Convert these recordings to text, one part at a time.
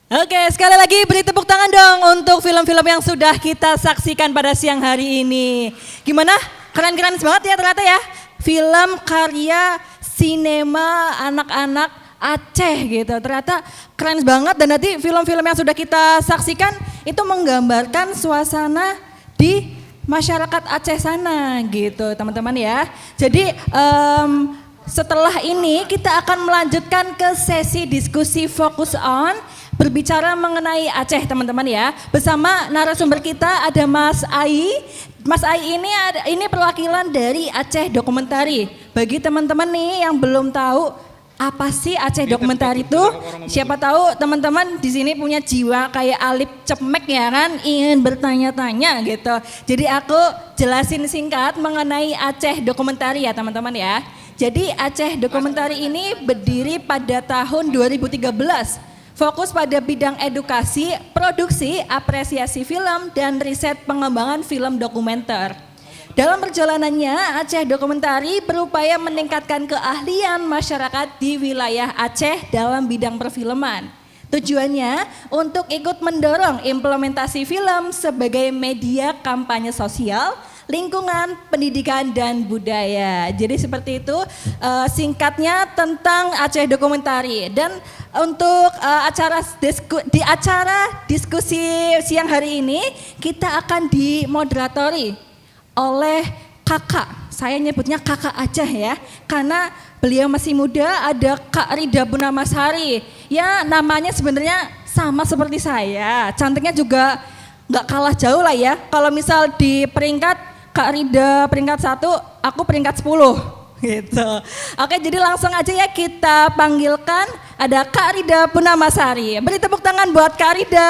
Oke, sekali lagi beri tepuk tangan dong untuk film-film yang sudah kita saksikan pada siang hari ini. Gimana? Keren-keren banget ya ternyata ya. Film karya sinema anak-anak Aceh gitu. Ternyata keren banget dan nanti film-film yang sudah kita saksikan itu menggambarkan suasana di masyarakat Aceh sana gitu teman-teman ya. Jadi setelah ini kita akan melanjutkan ke sesi diskusi fokus on berbicara mengenai Aceh teman-teman ya. Bersama narasumber kita ada Mas Ai. Mas Ai ini perwakilan dari Aceh Dokumentari. Bagi teman-teman nih yang belum tahu apa sih Aceh Dokumentari itu? Siapa tahu teman-teman di sini punya jiwa kayak Alip Cemek ya kan, ingin bertanya-tanya gitu. Jadi aku jelasin singkat mengenai Aceh Dokumentari ya teman-teman ya. Jadi Aceh Dokumentari ini berdiri pada tahun 2013. Fokus pada bidang edukasi, produksi, apresiasi film, dan riset pengembangan film dokumenter. Dalam perjalanannya, Aceh Dokumentari berupaya meningkatkan keahlian masyarakat di wilayah Aceh dalam bidang perfilman. Tujuannya untuk ikut mendorong implementasi film sebagai media kampanye sosial, lingkungan, pendidikan, dan budaya. Jadi seperti itu singkatnya tentang Aceh Dokumentari. Dan untuk di acara diskusi siang hari ini kita akan dimoderatori oleh kakak. Saya nyebutnya kakak aja ya, karena beliau masih muda. Ada Kak Rida Punamasari. Ya namanya sebenarnya sama seperti saya. Cantiknya juga nggak kalah jauh lah ya. Kalau misal di peringkat Kak Rida peringkat 1, aku peringkat 10 gitu. Oke, jadi langsung aja ya kita panggilkan ada Kak Rida Punamasari. Beri tepuk tangan buat Kak Rida.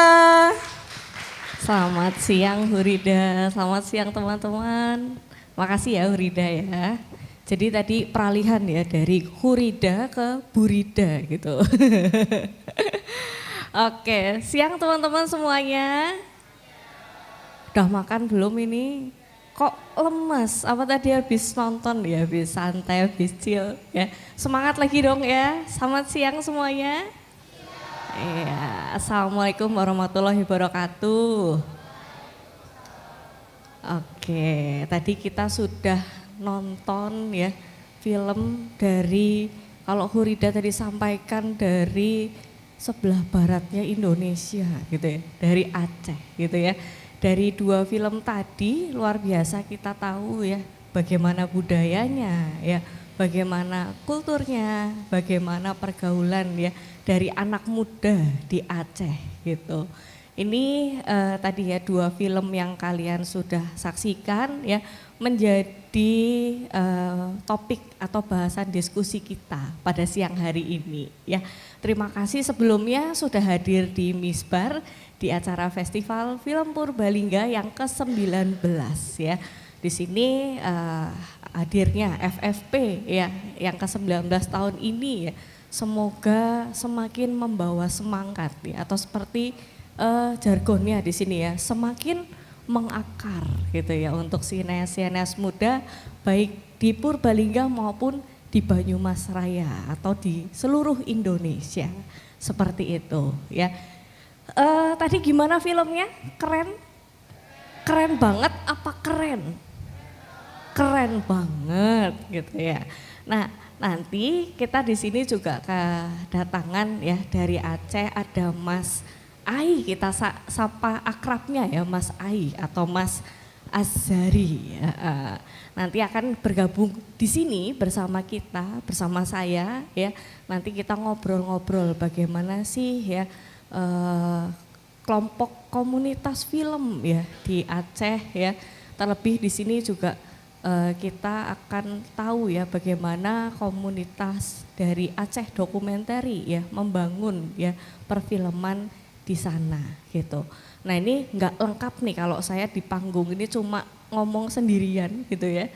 Selamat siang Hurida, selamat siang teman-teman. Makasih ya Hurida ya. Jadi tadi peralihan ya dari Hurida ke Burida gitu. Oke, siang teman-teman semuanya. Udah makan belum ini? Kok lemes? Apa tadi habis nonton ya, habis santai, habis chill ya. Semangat lagi dong ya. Selamat siang semuanya. Iya, Assalamualaikum warahmatullahi wabarakatuh. Oke, tadi kita sudah nonton ya film dari, kalau Hurida tadi sampaikan dari sebelah baratnya Indonesia gitu ya, dari Aceh gitu ya. Dari 2 film tadi luar biasa kita tahu ya bagaimana budayanya ya, bagaimana kulturnya, bagaimana pergaulan ya dari anak muda di Aceh gitu. Ini tadi ya 2 film yang kalian sudah saksikan ya menjadi topik atau bahasan diskusi kita pada siang hari ini ya. Terima kasih sebelumnya sudah hadir di Misbar di acara Festival Film Purbalingga yang ke-19 ya. Di sini hadirnya FFP ya yang ke-19 tahun ini ya. Semoga semakin membawa semangat ya, atau seperti jargonnya di sini ya, semakin mengakar gitu ya untuk sineas-sineas muda baik di Purbalingga maupun di Banyumas Raya atau di seluruh Indonesia. Seperti itu ya. Tadi gimana filmnya? Keren? Keren banget apa keren? Keren banget gitu ya. Nah, nanti kita di sini juga kedatangan ya dari Aceh, ada Mas Ai, kita sapa akrabnya ya Mas Ai atau Mas Azhari. Nanti akan bergabung di sini bersama kita, bersama saya ya. Nanti kita ngobrol-ngobrol bagaimana sih ya kelompok komunitas film ya di Aceh ya. Terlebih di sini juga kita akan tahu ya bagaimana komunitas dari Aceh Dokumentari ya membangun ya perfilman di sana gitu. Nah ini nggak lengkap nih kalau saya di panggung ini cuma ngomong sendirian gitu ya.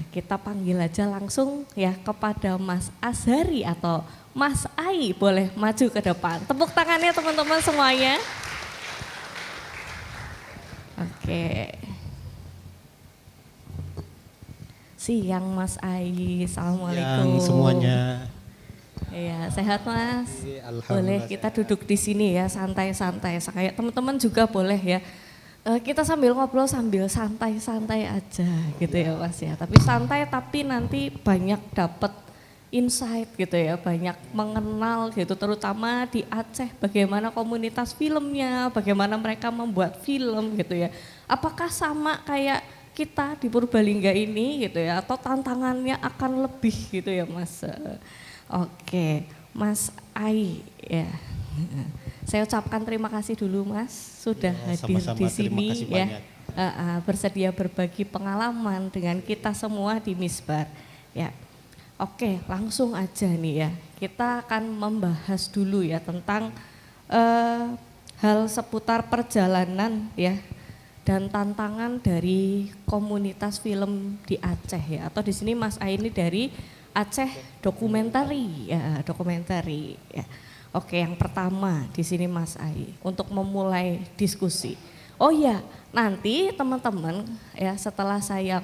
Kita panggil aja langsung ya kepada Mas Azhari atau Mas Ai, boleh maju ke depan. Tepuk tangannya teman-teman semuanya. Oke. Siang Mas Ai, Assalamualaikum. Siang semuanya. Iya, sehat Mas. Iya, Boleh alhamdulillah kita sehat. duduk di sini ya, santai-santai. Kayak teman-teman juga boleh ya. Kita sambil ngobrol sambil santai-santai aja gitu ya Mas ya. Tapi santai tapi nanti banyak dapat insight gitu ya, banyak mengenal gitu, terutama di Aceh bagaimana komunitas filmnya, bagaimana mereka membuat film gitu ya. Apakah sama kayak kita di Purbalingga ini gitu ya, atau tantangannya akan lebih gitu ya Mas? Oke, Mas Ai ya. Saya ucapkan terima kasih dulu Mas sudah Ya, hadir sama-sama, di terima sini kasih ya. banyak. Bersedia berbagi pengalaman dengan kita semua di Misbar. Ya. Oke, langsung aja nih ya. Kita akan membahas dulu ya tentang hal seputar perjalanan ya dan tantangan dari komunitas film di Aceh ya. Atau di sini Mas Ai ini dari Aceh Dokumentari ya, dokumentari ya. Oke, yang pertama di sini Mas Ai untuk memulai diskusi. Oh ya, nanti teman-teman ya setelah saya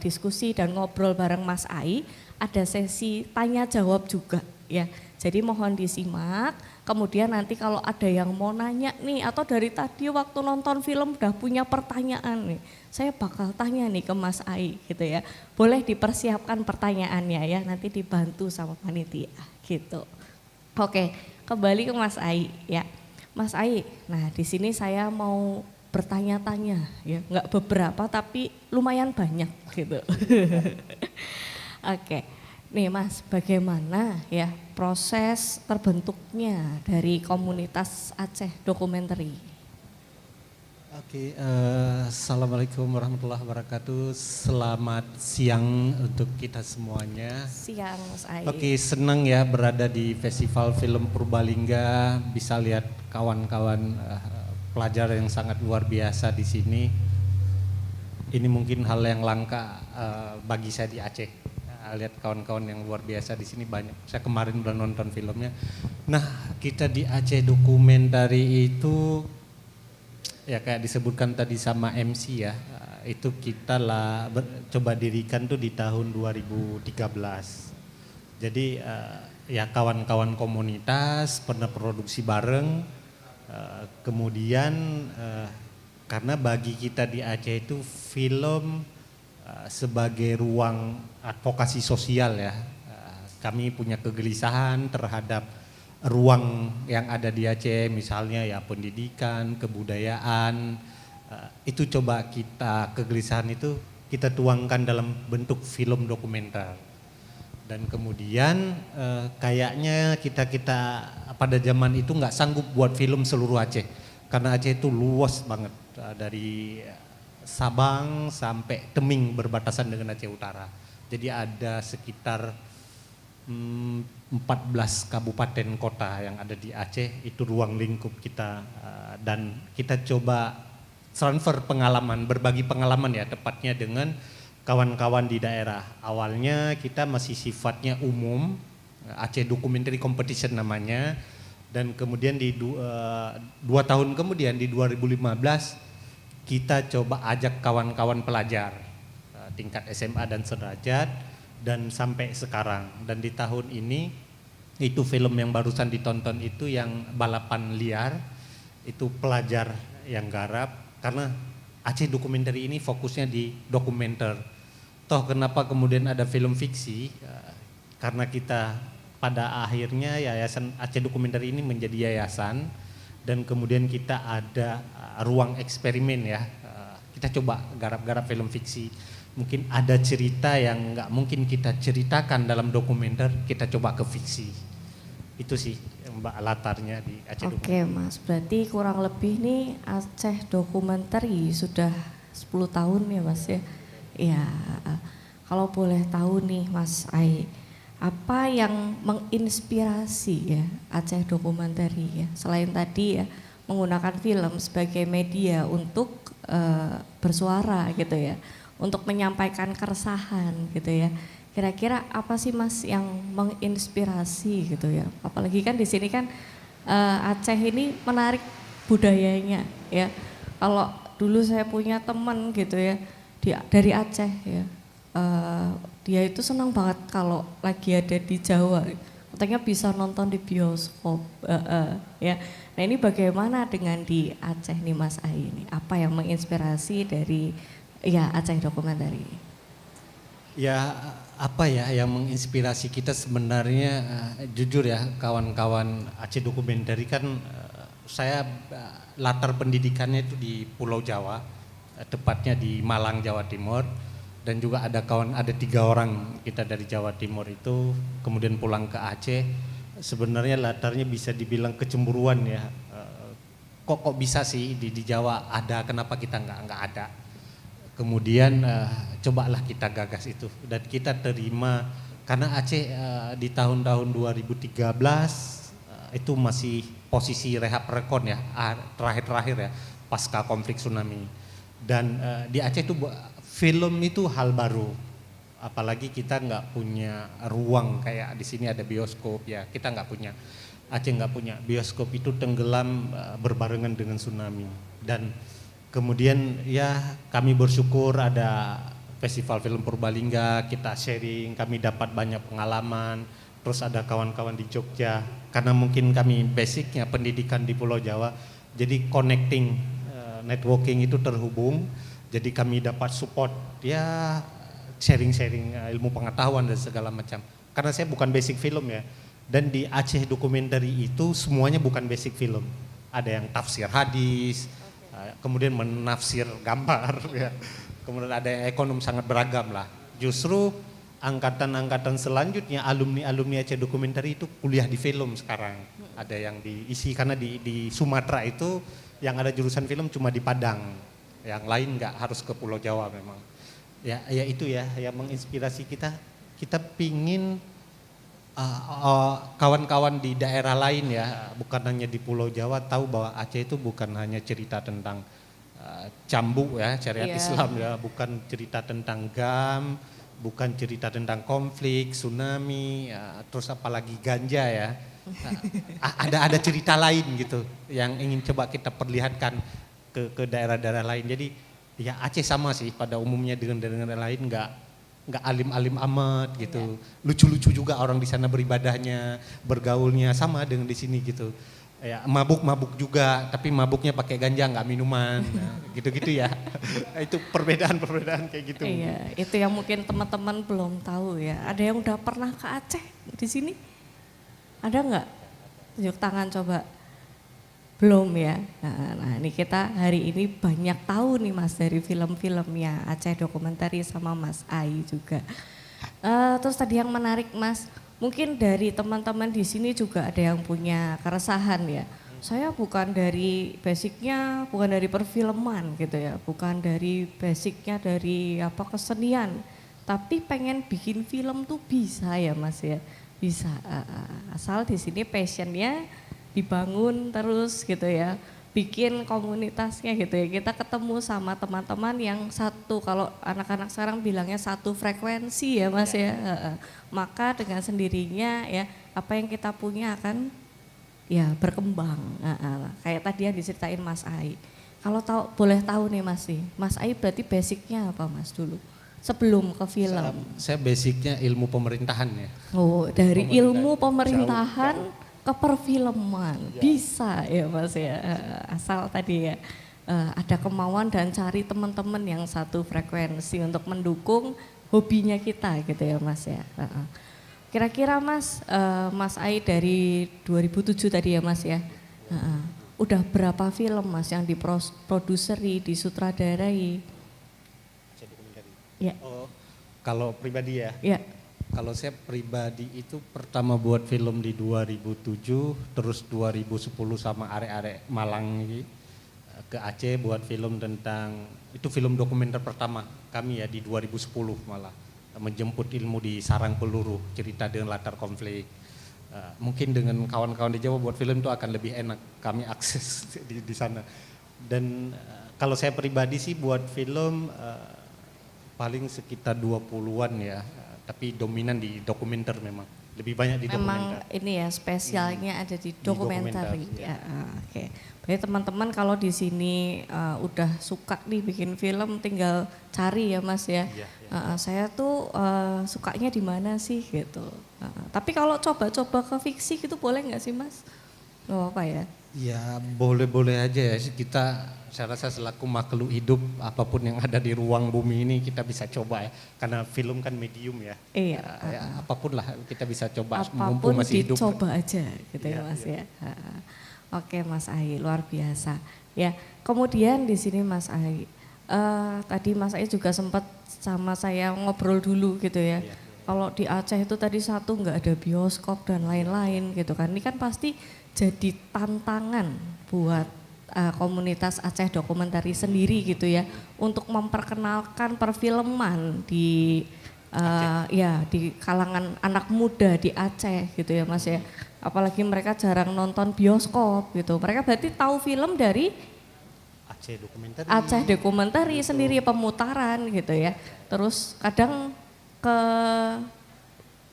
diskusi dan ngobrol bareng Mas Ai, ada sesi tanya jawab juga ya. Jadi mohon disimak, kemudian nanti kalau ada yang mau nanya nih atau dari tadi waktu nonton film udah punya pertanyaan nih, saya bakal tanya nih ke Mas Ai gitu ya. Boleh dipersiapkan pertanyaannya ya, nanti dibantu sama panitia gitu. Oke, kembali ke Mas Ai ya. Mas Ai, nah di sini saya mau bertanya-tanya ya, nggak beberapa tapi lumayan banyak gitu. Oke, nih Mas, bagaimana ya proses terbentuknya dari komunitas Aceh Dokumentari? Oke, assalamualaikum warahmatullahi wabarakatuh. Selamat siang untuk kita semuanya. Siang Mas Ai. Oke, senang ya berada di Festival Film Purbalingga. Bisa lihat kawan-kawan pelajar yang sangat luar biasa di sini. Ini mungkin hal yang langka bagi saya di Aceh. Lihat kawan-kawan yang luar biasa di sini banyak. Saya kemarin udah nonton filmnya. Nah, kita di Aceh Dokumentari itu ya kayak disebutkan tadi sama MC ya, itu kita lah coba dirikan tuh di tahun 2013. Jadi ya kawan-kawan komunitas pernah produksi bareng, kemudian karena bagi kita di Aceh itu film sebagai ruang advokasi sosial ya, kami punya kegelisahan terhadap ruang yang ada di Aceh, misalnya ya pendidikan, kebudayaan, itu coba kita kegelisahan itu kita tuangkan dalam bentuk film dokumenter. Dan kemudian kayaknya kita pada zaman itu nggak sanggup buat film seluruh Aceh, karena Aceh itu luas banget dari Sabang sampai Teming berbatasan dengan Aceh Utara. Jadi ada sekitar 14 kabupaten kota yang ada di Aceh, itu ruang lingkup kita, dan kita coba transfer pengalaman, berbagi pengalaman ya tepatnya dengan kawan-kawan di daerah. Awalnya kita masih sifatnya umum, Aceh Documentary Competition namanya, dan kemudian di 2 tahun kemudian di 2015 kita coba ajak kawan-kawan pelajar tingkat SMA dan sederajat, dan sampai sekarang. Dan di tahun ini itu film yang barusan ditonton itu yang Balapan Liar, itu pelajar yang garap, karena Aceh Dokumentari ini fokusnya di dokumenter. Toh kenapa kemudian ada film fiksi, karena kita pada akhirnya Yayasan Aceh Dokumentari ini menjadi yayasan, dan kemudian kita ada ruang eksperimen ya, kita coba garap-garap film fiksi. Mungkin ada cerita yang nggak mungkin kita ceritakan dalam dokumenter, kita coba ke fiksi. Itu sih Mbak latarnya di Aceh Dokumentari. Oke Mas, berarti kurang lebih nih Aceh Dokumentari sudah 10 tahun ya Mas ya. Ya, kalau boleh tahu nih Mas Ai, apa yang menginspirasi ya Aceh Dokumentari ya, selain tadi ya menggunakan film sebagai media untuk bersuara gitu ya, untuk menyampaikan keresahan gitu ya. Kira-kira apa sih Mas yang menginspirasi gitu ya? Apalagi kan di sini kan Aceh ini menarik budayanya ya. Kalau dulu saya punya teman gitu ya, dari Aceh ya, dia itu senang banget kalau lagi ada di Jawa, katanya bisa nonton di bioskop. Ya. Nah ini bagaimana dengan di Aceh nih Mas Ai ini? Apa yang menginspirasi dari ya Aceh Documentary? Ya apa ya yang menginspirasi kita sebenarnya jujur ya kawan-kawan Aceh Documentary kan saya latar pendidikannya itu di Pulau Jawa, tepatnya di Malang Jawa Timur, dan juga ada 3 orang kita dari Jawa Timur itu kemudian pulang ke Aceh. Sebenarnya latarnya bisa dibilang kecemburuan ya, kok bisa sih di Jawa ada, kenapa kita nggak ada. Kemudian cobalah kita gagas itu dan kita terima karena Aceh di tahun-tahun 2013 itu masih posisi rehab rekon ya, terakhir ya pasca konflik tsunami. Dan di Aceh itu film itu hal baru, apalagi kita nggak punya ruang kayak di sini ada bioskop ya, kita nggak punya, Aceh nggak punya bioskop, itu tenggelam berbarengan dengan tsunami. Dan kemudian ya kami bersyukur ada Festival Film Purbalingga, kita sharing, kami dapat banyak pengalaman. Terus ada kawan-kawan di Jogja, karena mungkin kami basicnya pendidikan di Pulau Jawa, jadi connecting, networking itu terhubung, jadi kami dapat support ya sharing-sharing ilmu pengetahuan dan segala macam. Karena saya bukan basic film ya, dan di Aceh Documentary itu semuanya bukan basic film, ada yang tafsir hadis, kemudian menafsir gambar ya, kemudian ada yang ekonom, sangat beragam lah. Justru angkatan-angkatan selanjutnya alumni Aceh Documentary itu kuliah di film sekarang. Ada yang diisi karena di Sumatera itu yang ada jurusan film cuma di Padang, yang lain nggak, harus ke Pulau Jawa memang. Ya itu ya yang menginspirasi kita. Kita pingin kawan-kawan di daerah lain ya, bukan hanya di Pulau Jawa, tahu bahwa Aceh itu bukan hanya cerita tentang cambuk ya, syariat Islam ya, bukan cerita tentang GAM, bukan cerita tentang konflik, tsunami, terus apalagi ganja ya. Ada cerita lain gitu yang ingin coba kita perlihatkan ke daerah-daerah lain. Jadi ya Aceh sama sih pada umumnya dengan daerah lain, nggak alim-alim amat gitu. Lucu-lucu juga orang di sana beribadahnya, bergaulnya sama dengan di sini gitu. Ya, mabuk juga, tapi mabuknya pakai ganja, nggak minuman, gitu-gitu ya. Itu perbedaan kayak gitu. Iya, itu yang mungkin teman-teman belum tahu ya. Ada yang udah pernah ke Aceh di sini? Ada nggak? Tunjuk tangan coba. Belum ya. Nah, ini kita hari ini banyak tahu nih Mas dari film-filmnya Aceh Documentary sama Mas Ai juga. Terus tadi yang menarik Mas, mungkin dari teman-teman di sini juga ada yang punya keresahan ya. Saya bukan dari basicnya, bukan dari perfilman gitu ya, bukan dari basicnya dari kesenian, tapi pengen bikin film tuh bisa ya Mas ya, bisa. Asal di sini passionnya dibangun terus gitu ya, bikin komunitasnya gitu ya. Kita ketemu sama teman-teman yang satu, kalau anak-anak sekarang bilangnya satu frekuensi ya Mas ya. Maka dengan sendirinya ya apa yang kita punya akan ya berkembang. Kayak tadi yang diceritain Mas Ai. Kalau boleh tahu nih Mas Ai berarti basicnya apa Mas dulu sebelum ke film? Saya basicnya ilmu pemerintahan ya. Oh, dari ilmu pemerintahan ke perfilman, bisa ya Mas ya, asal tadi ya ada kemauan dan cari teman-teman yang satu frekuensi untuk mendukung hobinya kita gitu ya Mas ya. Kira-kira Mas, Mas Ai dari 2007 tadi ya Mas ya, udah berapa film Mas yang diproduseri, disutradarai? Ya. Oh, kalau pribadi ya? Ya. Kalau saya pribadi itu pertama buat film di 2007, terus 2010 sama arek-arek Malang ini ke Aceh buat film tentang, itu film dokumenter pertama kami ya di 2010 malah, menjemput ilmu di sarang peluru, cerita dengan latar konflik. Mungkin dengan kawan-kawan di Jawa buat film itu akan lebih enak, kami akses di sana. Dan kalau saya pribadi sih buat film paling sekitar 20-an ya. Tapi dominan di dokumenter memang, lebih banyak di Memang dokumenter. ini ya spesialnya ada di dokumenter. dokumenter, Ya, oke. Jadi teman-teman kalau di sini udah suka nih bikin film, tinggal cari ya Mas ya. Iya, Saya tuh sukanya di mana sih gitu. Tapi kalau coba-coba ke fiksi gitu boleh nggak sih Mas? Gak apa-apa ya. Ya boleh-boleh aja ya, saya rasa selaku makhluk hidup apapun yang ada di ruang bumi ini kita bisa coba ya. Karena film kan medium ya. Iya. Ya, apapun lah kita bisa coba mumpung Apapun masih hidup. dicoba aja gitu ya Iya, Mas iya. ya. Oke Mas Ai, luar biasa. Ya, kemudian di sini Mas Ai, tadi Mas Ai juga sempat sama saya ngobrol dulu gitu ya. Iya. Kalau di Aceh itu tadi satu nggak ada bioskop dan lain-lain gitu kan. Ini kan pasti jadi tantangan buat komunitas Aceh Dokumentari sendiri gitu ya, untuk memperkenalkan perfilman di ya di kalangan anak muda di Aceh gitu ya Mas ya. Apalagi mereka jarang nonton bioskop gitu. Mereka berarti tahu film dari Aceh dokumenter. Aceh Dokumentari sendiri, pemutaran gitu ya. Terus kadang ke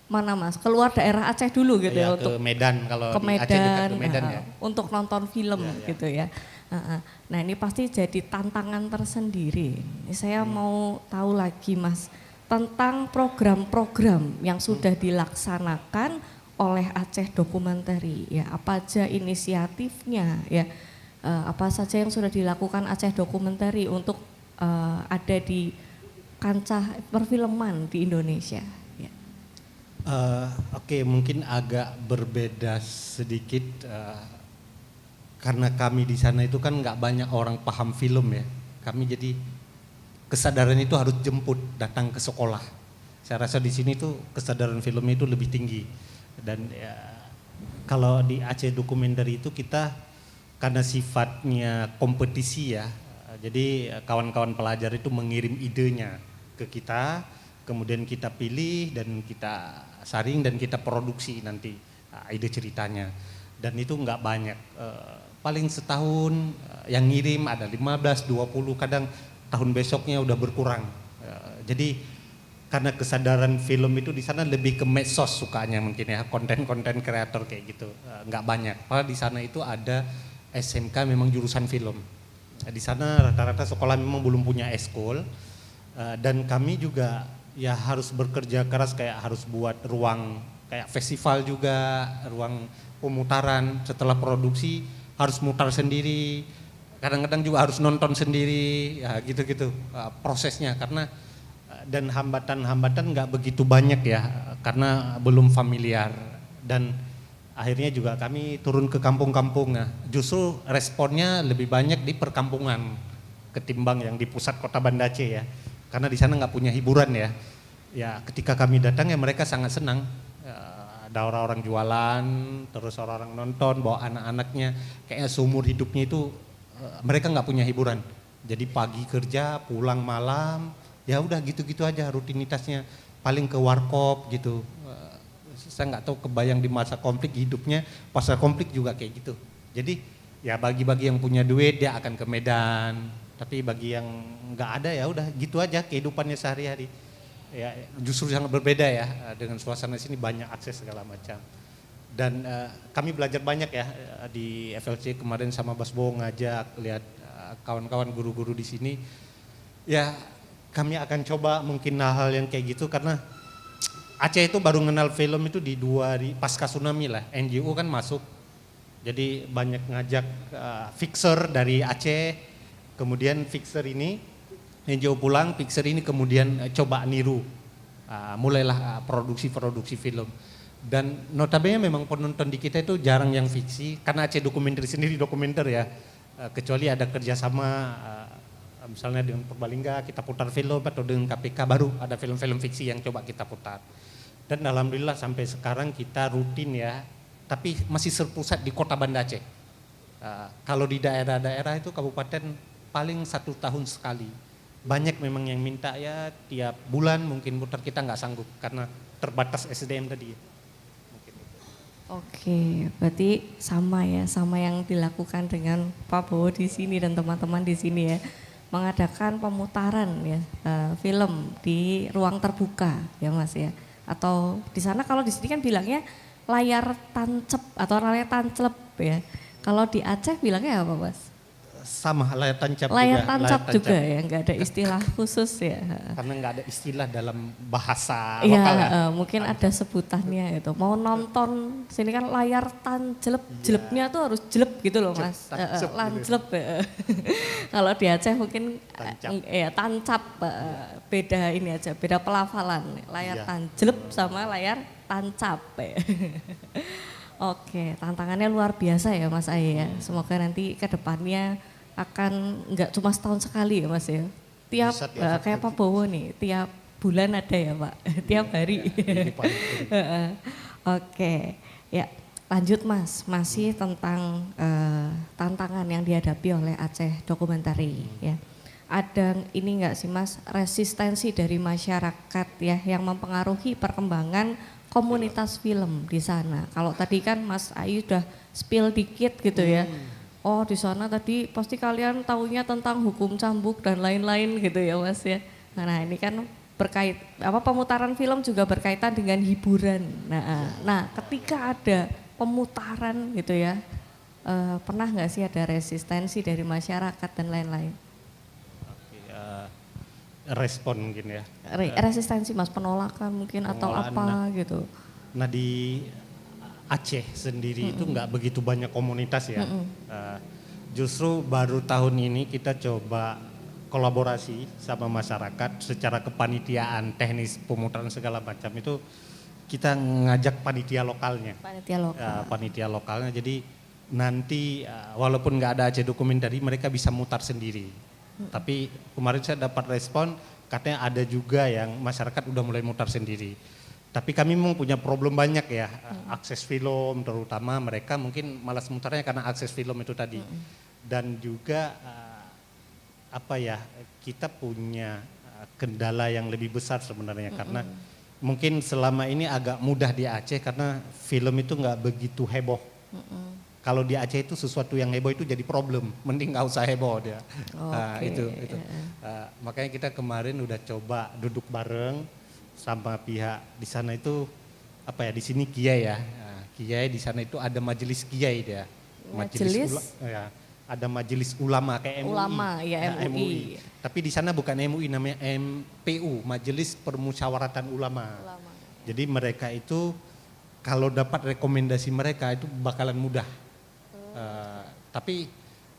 mana Mas? Keluar daerah Aceh dulu gitu ya, Ya, untuk ke Medan, kalau ke di Aceh dekat Medan, ke Medan ya. untuk nonton film Ya, ya. gitu ya. Nah ini pasti jadi tantangan tersendiri. Ini saya mau tahu lagi Mas tentang program-program yang sudah dilaksanakan oleh Aceh Dokumentari ya. Apa aja inisiatifnya ya? Apa saja yang sudah dilakukan Aceh Dokumentari untuk ada di kancah perfilman di Indonesia? Ya. Oke, mungkin agak berbeda sedikit karena kami di sana itu kan nggak banyak orang paham film ya. Kami jadi kesadaran itu harus jemput, datang ke sekolah. Saya rasa di sini tuh kesadaran film itu lebih tinggi. Dan ya, kalau di Aceh Dokumentari itu kita karena sifatnya kompetisi ya, jadi kawan-kawan pelajar itu mengirim idenya ke kita, kemudian kita pilih dan kita saring dan kita produksi nanti ide ceritanya. Dan itu nggak banyak, paling setahun yang ngirim ada 15, 20, kadang tahun besoknya udah berkurang. Jadi karena kesadaran film itu di sana lebih ke medsos sukanya mungkin ya, konten-konten kreator kayak gitu, nggak banyak. Padahal di sana itu ada SMK memang jurusan film. Di sana rata-rata sekolah memang belum punya eskul, dan kami juga ya harus bekerja keras, kayak harus buat ruang kayak festival juga, ruang pemutaran setelah produksi harus mutar sendiri, kadang-kadang juga harus nonton sendiri, ya gitu-gitu prosesnya. Karena dan hambatan-hambatan nggak begitu banyak ya, karena belum familiar. Dan akhirnya juga kami turun ke kampung-kampung. Nah, justru responnya lebih banyak di perkampungan ketimbang yang di pusat kota Banda Aceh ya. Karena di sana nggak punya hiburan ya. Ya ketika kami datang ya mereka sangat senang. Ada orang-orang jualan, terus orang-orang nonton, bawa anak-anaknya. Kayaknya seumur hidupnya itu mereka nggak punya hiburan. Jadi pagi kerja, pulang malam, ya udah gitu-gitu aja rutinitasnya. Paling ke warkop gitu. Saya nggak tahu, kebayang di masa konflik hidupnya, pasca konflik juga kayak gitu. Jadi ya bagi-bagi yang punya duit dia akan ke Medan, tapi bagi yang nggak ada ya udah gitu aja kehidupannya sehari-hari. Ya justru sangat berbeda ya dengan suasana sini, banyak akses segala macam. Dan kami belajar banyak ya di FLC kemarin, sama Basbo ngajak lihat kawan-kawan guru-guru di sini. Ya kami akan coba mungkin hal-hal yang kayak gitu, karena Aceh itu baru kenal film itu di pasca tsunami lah, NGO kan masuk. Jadi banyak ngajak fixer dari Aceh, kemudian fixer ini NGO pulang, fixer ini kemudian coba niru. Mulailah produksi film. Dan notabene memang penonton di kita itu jarang yang fiksi, karena Aceh Dokumenter sendiri dokumenter ya. Kecuali ada kerjasama misalnya dengan Purbalingga kita putar film, atau dengan KPK baru ada film-film fiksi yang coba kita putar. Dan alhamdulillah sampai sekarang kita rutin ya, tapi masih terpusat di kota Banda Aceh. Kalau di daerah-daerah itu kabupaten paling 1 tahun sekali. Banyak memang yang minta ya tiap bulan mungkin putar, kita nggak sanggup karena terbatas SDM tadi. Oke, berarti sama ya, sama yang dilakukan dengan Pak Bowo di sini dan teman-teman di sini ya, mengadakan pemutaran ya film di ruang terbuka ya Mas ya. Atau di sana kalau di sini kan bilangnya layar tancep atau layar tancelep ya. Kalau di Aceh bilangnya apa Mas? Sama layar tancap Layar juga. tancap juga ya, nggak ada istilah khusus ya. Karena nggak ada istilah dalam bahasa Iya, lokal ya. mungkin ada sebutannya itu. Mau nonton sini kan layar tanjelep, jelepnya tuh harus jelep gitu loh Mas. Tancep gitu. Lanjelep ya. Kalau di Aceh mungkin Tancap. ya tancap, beda ini aja, beda pelafalan. Layar Iya. tanjelep sama layar tancap ya. Oke, tantangannya luar biasa ya Mas Aye ya. Semoga nanti ke depannya akan nggak cuma setahun sekali ya Mas ya. Tiap Bisa tiap kayak Pak Bowo nih, tiap bulan ada ya Pak, tiap hari. Ini paling sering. Oke, ya lanjut Mas, masih tentang tantangan yang dihadapi oleh Aceh Documentary ya. Ada ini enggak sih Mas, resistensi dari masyarakat ya yang mempengaruhi perkembangan komunitas film di sana. Kalau tadi kan Mas Ayu udah spill dikit gitu ya. Oh di sana tadi pasti kalian taunya tentang hukum cambuk dan lain-lain gitu ya Mas ya. Nah ini kan pemutaran film juga berkaitan dengan hiburan. Nah ketika ada pemutaran gitu ya, pernah nggak sih ada resistensi dari masyarakat dan lain-lain? Oke, respon mungkin ya. Resistensi Mas, penolakan mungkin atau apa gitu? Nah di Aceh sendiri itu nggak begitu banyak komunitas ya. Justru baru tahun ini kita coba kolaborasi sama masyarakat secara kepanitiaan, teknis pemutaran segala macam itu kita ngajak panitia lokalnya. Panitia lokal. Panitia lokalnya, jadi nanti walaupun nggak ada Aceh Documentary mereka bisa mutar sendiri. Tapi kemarin saya dapat respon katanya ada juga yang masyarakat udah mulai mutar sendiri. Tapi kami memang punya problem banyak ya, akses film terutama mereka mungkin malas mutarnya karena akses film itu tadi. Dan juga kita punya kendala yang lebih besar sebenarnya karena mungkin selama ini agak mudah di Aceh karena film itu nggak begitu heboh. Kalau di Aceh itu sesuatu yang heboh itu jadi problem, mending nggak usah heboh dia. Nah, itu. Makanya kita kemarin udah coba duduk bareng sama pihak di sana itu di sini kiai ya. Kiai di sana itu ada majelis kiai dia. Ada majelis ulama kayak MUI. Ulama ya MUI. Tapi di sana bukan MUI namanya MPU, Majelis Permusyawaratan Ulama. Jadi mereka itu kalau dapat rekomendasi mereka itu bakalan mudah. Tapi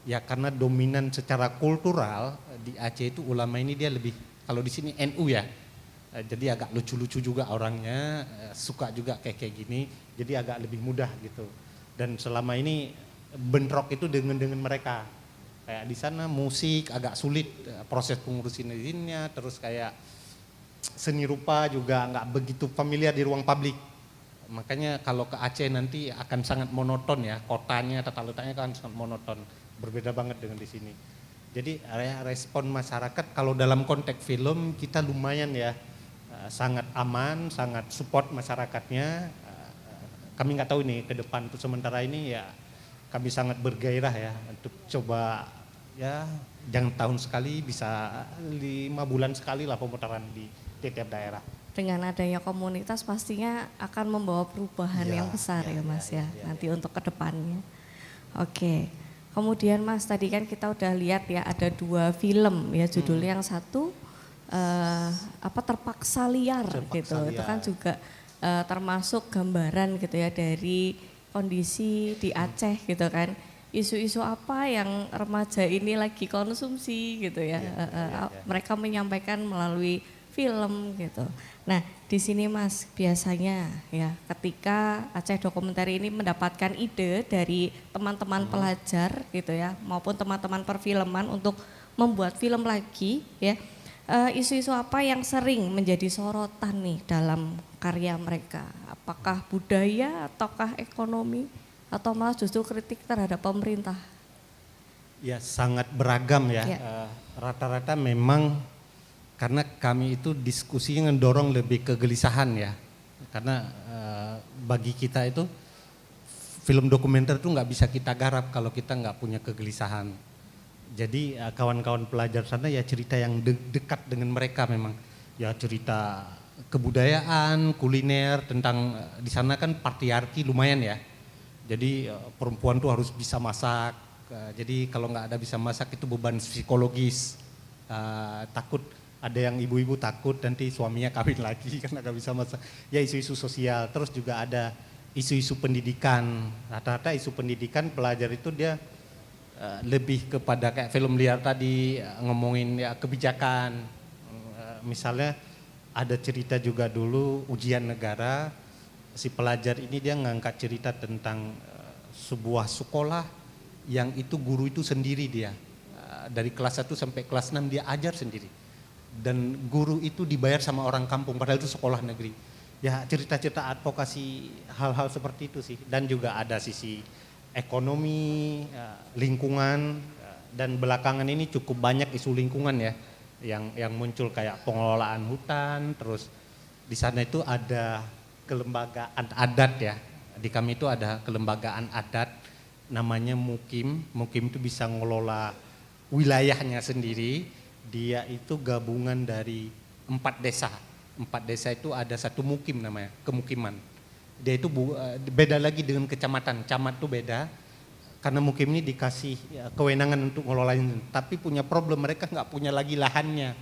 ya karena dominan secara kultural di Aceh itu ulama ini dia lebih, kalau di sini NU ya. Jadi agak lucu-lucu juga orangnya, suka juga kayak gini, jadi agak lebih mudah gitu. Dan selama ini bentrok itu dengan mereka. Kayak di sana musik agak sulit proses pengurusin izinnya, terus kayak seni rupa juga nggak begitu familiar di ruang publik. Makanya kalau ke Aceh nanti akan sangat monoton ya, kotanya, tata letaknya kan sangat monoton, berbeda banget dengan di sini. Jadi respon masyarakat kalau dalam konteks film kita lumayan ya, sangat aman, sangat support masyarakatnya. Kami nggak tahu nih ke depan, untuk sementara ini ya kami sangat bergairah ya untuk coba ya jangan tahun sekali, bisa 5 bulan sekali lah pemutaran di tiap daerah. Dengan adanya komunitas pastinya akan membawa perubahan yang besar ya Mas ya, nanti untuk ke depannya. Oke, kemudian Mas tadi kan kita udah lihat ya ada 2 film ya, judulnya yang satu terpaksa liar gitu. Itu kan juga termasuk gambaran gitu ya dari kondisi di Aceh gitu kan. Isu-isu apa yang remaja ini lagi konsumsi gitu ya. Mereka menyampaikan melalui film gitu. Nah, di sini Mas biasanya ya ketika Aceh Documentary ini mendapatkan ide dari teman-teman pelajar gitu ya maupun teman-teman perfilman untuk membuat film lagi ya. Isu-isu apa yang sering menjadi sorotan nih dalam karya mereka? Apakah budaya ataukah ekonomi atau malah justru kritik terhadap pemerintah? Ya sangat beragam ya. Rata-rata memang karena kami itu diskusinya ngedorong lebih kegelisahan ya. Karena bagi kita itu film dokumenter itu nggak bisa kita garap kalau kita nggak punya kegelisahan. Jadi kawan-kawan pelajar sana ya cerita yang dekat dengan mereka memang. Ya cerita kebudayaan, kuliner, tentang di sana kan patriarki lumayan ya. Jadi perempuan tuh harus bisa masak. Jadi kalau nggak ada bisa masak itu beban psikologis. Takut ada yang ibu-ibu takut nanti suaminya kawin lagi karena nggak bisa masak. Ya isu-isu sosial. Terus juga ada isu-isu pendidikan. Rata-rata isu pendidikan pelajar itu dia lebih kepada kayak film liar tadi ngomongin ya kebijakan. Misalnya ada cerita juga dulu ujian negara, si pelajar ini dia ngangkat cerita tentang sebuah sekolah yang itu guru itu sendiri dia. Dari kelas 1 sampai kelas 6 dia ajar sendiri. Dan guru itu dibayar sama orang kampung padahal itu sekolah negeri. Ya cerita-cerita advokasi hal-hal seperti itu sih. Dan juga ada sisi ekonomi, lingkungan, dan belakangan ini cukup banyak isu lingkungan ya. Yang muncul kayak pengelolaan hutan, terus di sana itu ada kelembagaan adat ya. Di kami itu ada kelembagaan adat namanya Mukim. Mukim itu bisa ngelola wilayahnya sendiri. Dia itu gabungan dari 4 desa. 4 desa itu ada satu mukim namanya, kemukiman. Dia itu beda lagi dengan kecamatan. Camat itu beda. Karena mukim ini dikasih kewenangan untuk ngelolain, tapi punya problem mereka nggak punya lagi lahannya,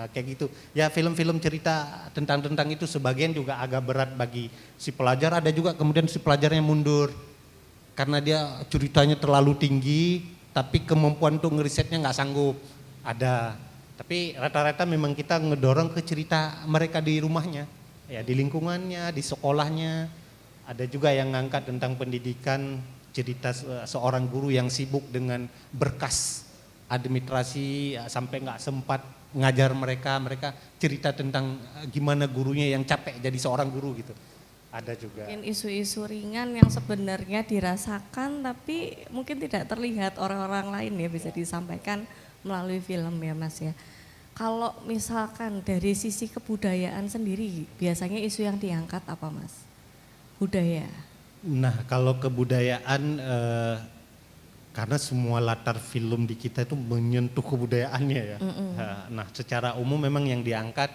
kayak gitu. Ya film-film cerita tentang itu sebagian juga agak berat bagi si pelajar. Ada juga kemudian si pelajarnya mundur karena dia ceritanya terlalu tinggi, tapi kemampuan untuk ngerisetnya nggak sanggup. Ada, tapi rata-rata memang kita ngedorong ke cerita mereka di rumahnya, ya di lingkungannya, di sekolahnya. Ada juga yang ngangkat tentang pendidikan. Cerita seorang guru yang sibuk dengan berkas administrasi sampai nggak sempat ngajar mereka cerita tentang gimana gurunya yang capek jadi seorang guru gitu. Ada juga. Mungkin isu-isu ringan yang sebenarnya dirasakan tapi mungkin tidak terlihat orang-orang lain ya bisa disampaikan melalui film ya Mas ya. Kalau misalkan dari sisi kebudayaan sendiri biasanya isu yang diangkat apa Mas? Budaya. Nah kalau kebudayaan karena semua latar film di kita itu menyentuh kebudayaannya ya. Nah secara umum memang yang diangkat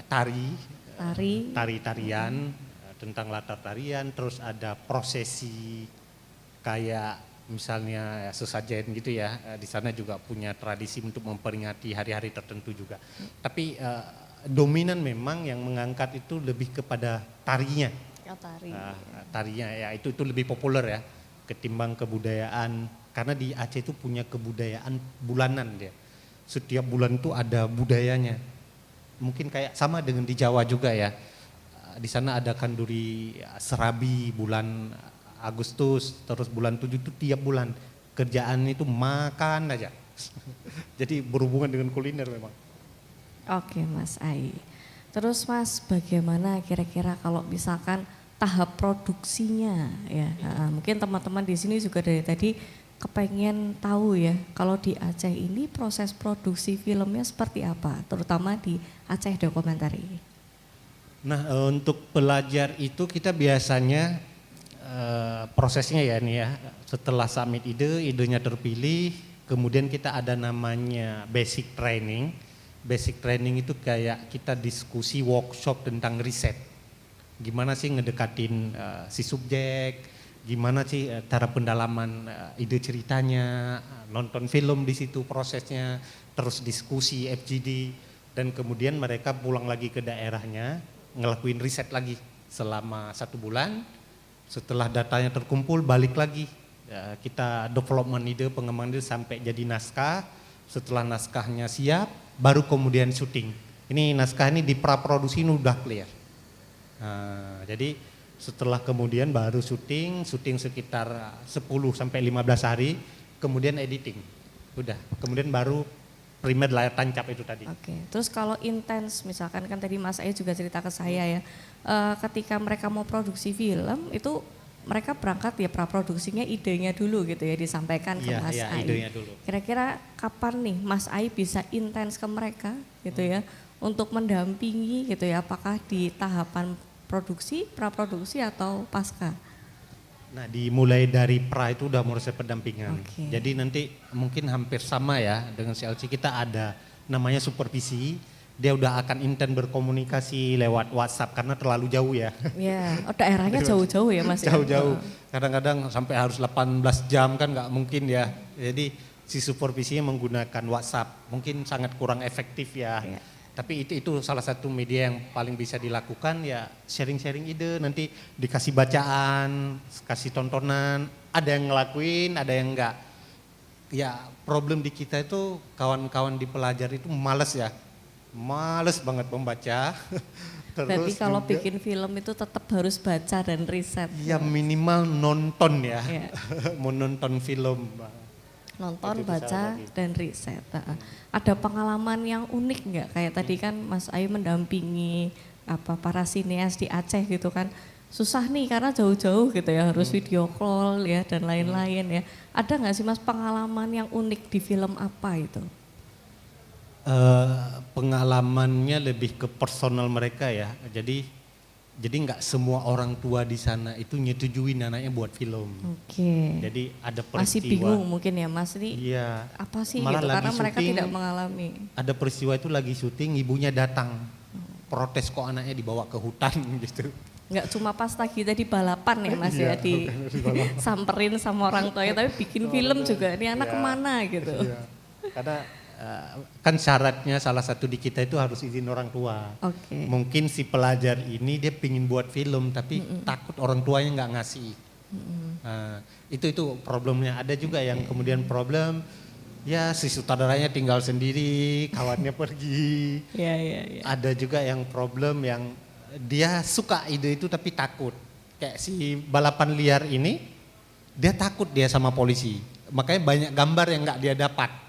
tari-tarian tentang latar tarian, terus ada prosesi kayak misalnya sesajen gitu ya. Di sana juga punya tradisi untuk memperingati hari-hari tertentu juga. Tapi dominan memang yang mengangkat itu lebih kepada tarinya. Tarinya ya itu lebih populer ya ketimbang kebudayaan, karena di Aceh itu punya kebudayaan bulanan dia. Setiap bulan itu ada budayanya. Mungkin kayak sama dengan di Jawa juga ya. Di sana ada kanduri serabi bulan Agustus, terus bulan 7 itu tiap bulan kerjaan itu makan aja. Jadi berhubungan dengan kuliner memang. Oke Mas Ai. Terus Mas, bagaimana kira-kira kalau misalkan tahap produksinya ya? Mungkin teman-teman di sini juga dari tadi kepengen tahu ya, kalau di Aceh ini proses produksi filmnya seperti apa, terutama di Aceh Documentary. Nah untuk pelajar itu kita biasanya prosesnya ya nih ya, setelah submit idenya terpilih, kemudian kita ada namanya basic training. Basic training itu kayak kita diskusi workshop tentang riset. Gimana sih ngedekatin si subjek, gimana sih cara pendalaman ide ceritanya, nonton film di situ prosesnya, terus diskusi FGD, dan kemudian mereka pulang lagi ke daerahnya, ngelakuin riset lagi selama 1 bulan. Setelah datanya terkumpul balik lagi, kita development ide, pengembangan ide sampai jadi naskah. Setelah naskahnya siap, baru kemudian syuting. Ini naskah ini di praproduksi ini udah clear. Nah, jadi setelah kemudian baru syuting sekitar 10 sampai 15 hari, kemudian editing. Udah, kemudian baru primer layar tancap itu tadi. Oke, terus kalau intens misalkan kan tadi Mas Ai juga cerita ke saya ya, ketika mereka mau produksi film itu mereka berangkat ya praproduksinya idenya dulu gitu ya disampaikan ke Mas Ai. Idenya dulu. Kira-kira kapan nih Mas Ai bisa intens ke mereka gitu ya untuk mendampingi gitu ya, apakah di tahapan produksi, praproduksi atau pasca? Nah dimulai dari pra itu udah mulai pendampingan. Okay. Jadi nanti mungkin hampir sama ya dengan CLC, kita ada namanya supervisi. dia udah akan intent berkomunikasi lewat WhatsApp karena terlalu jauh ya. Ya, oh daerahnya jauh-jauh ya Mas? ya? Jauh-jauh. Kadang-kadang sampai harus 18 jam kan nggak mungkin ya. Jadi si supervisinya menggunakan WhatsApp mungkin sangat kurang efektif ya. Iya. Tapi itu salah satu media yang paling bisa dilakukan ya, sharing-sharing ide, nanti dikasih bacaan, kasih tontonan, ada yang ngelakuin, ada yang enggak. Ya problem di kita itu kawan-kawan di pelajar itu males ya, males banget membaca. Berarti kalau juga, bikin film itu tetap harus baca dan riset. ya minimal nonton ya, Iya. mau nonton film. Nonton, Itu bisa baca, lagi. dan riset. Ada pengalaman yang unik nggak? Kayak tadi kan Mas Ayu mendampingi para sineas di Aceh gitu kan. Susah nih karena jauh-jauh gitu ya, harus video call ya dan lain-lain ya. Ada nggak sih Mas pengalaman yang unik di film apa itu? Pengalamannya lebih ke personal mereka ya. Jadi nggak semua orang tua di sana itu nyetujuin anaknya buat film. Oke. Jadi ada peristiwa. Masih bingung mungkin ya Mas nih. Iya. Apa sih Malah gitu lagi karena mereka syuting, tidak mengalami. Ada peristiwa itu lagi syuting, ibunya datang. Protes kok anaknya dibawa ke hutan gitu. Nggak cuma pas lagi tadi balapan ya Mas ya, Iya, samperin sama orang tuanya, tapi bikin film juga. Ini anak Iya. kemana gitu. Iya. Karena kan syaratnya salah satu di kita itu harus izin orang tua. Oke. Mungkin si pelajar ini dia pingin buat film tapi takut orang tuanya nggak ngasih. Nah, itu problemnya. Ada juga yang kemudian problem ya si sutradaranya tinggal sendiri, kawannya pergi. Iya. Ada juga yang problem yang dia suka ide itu tapi takut. Kayak si balapan liar ini dia takut dia sama polisi. Makanya banyak gambar yang nggak dia dapat.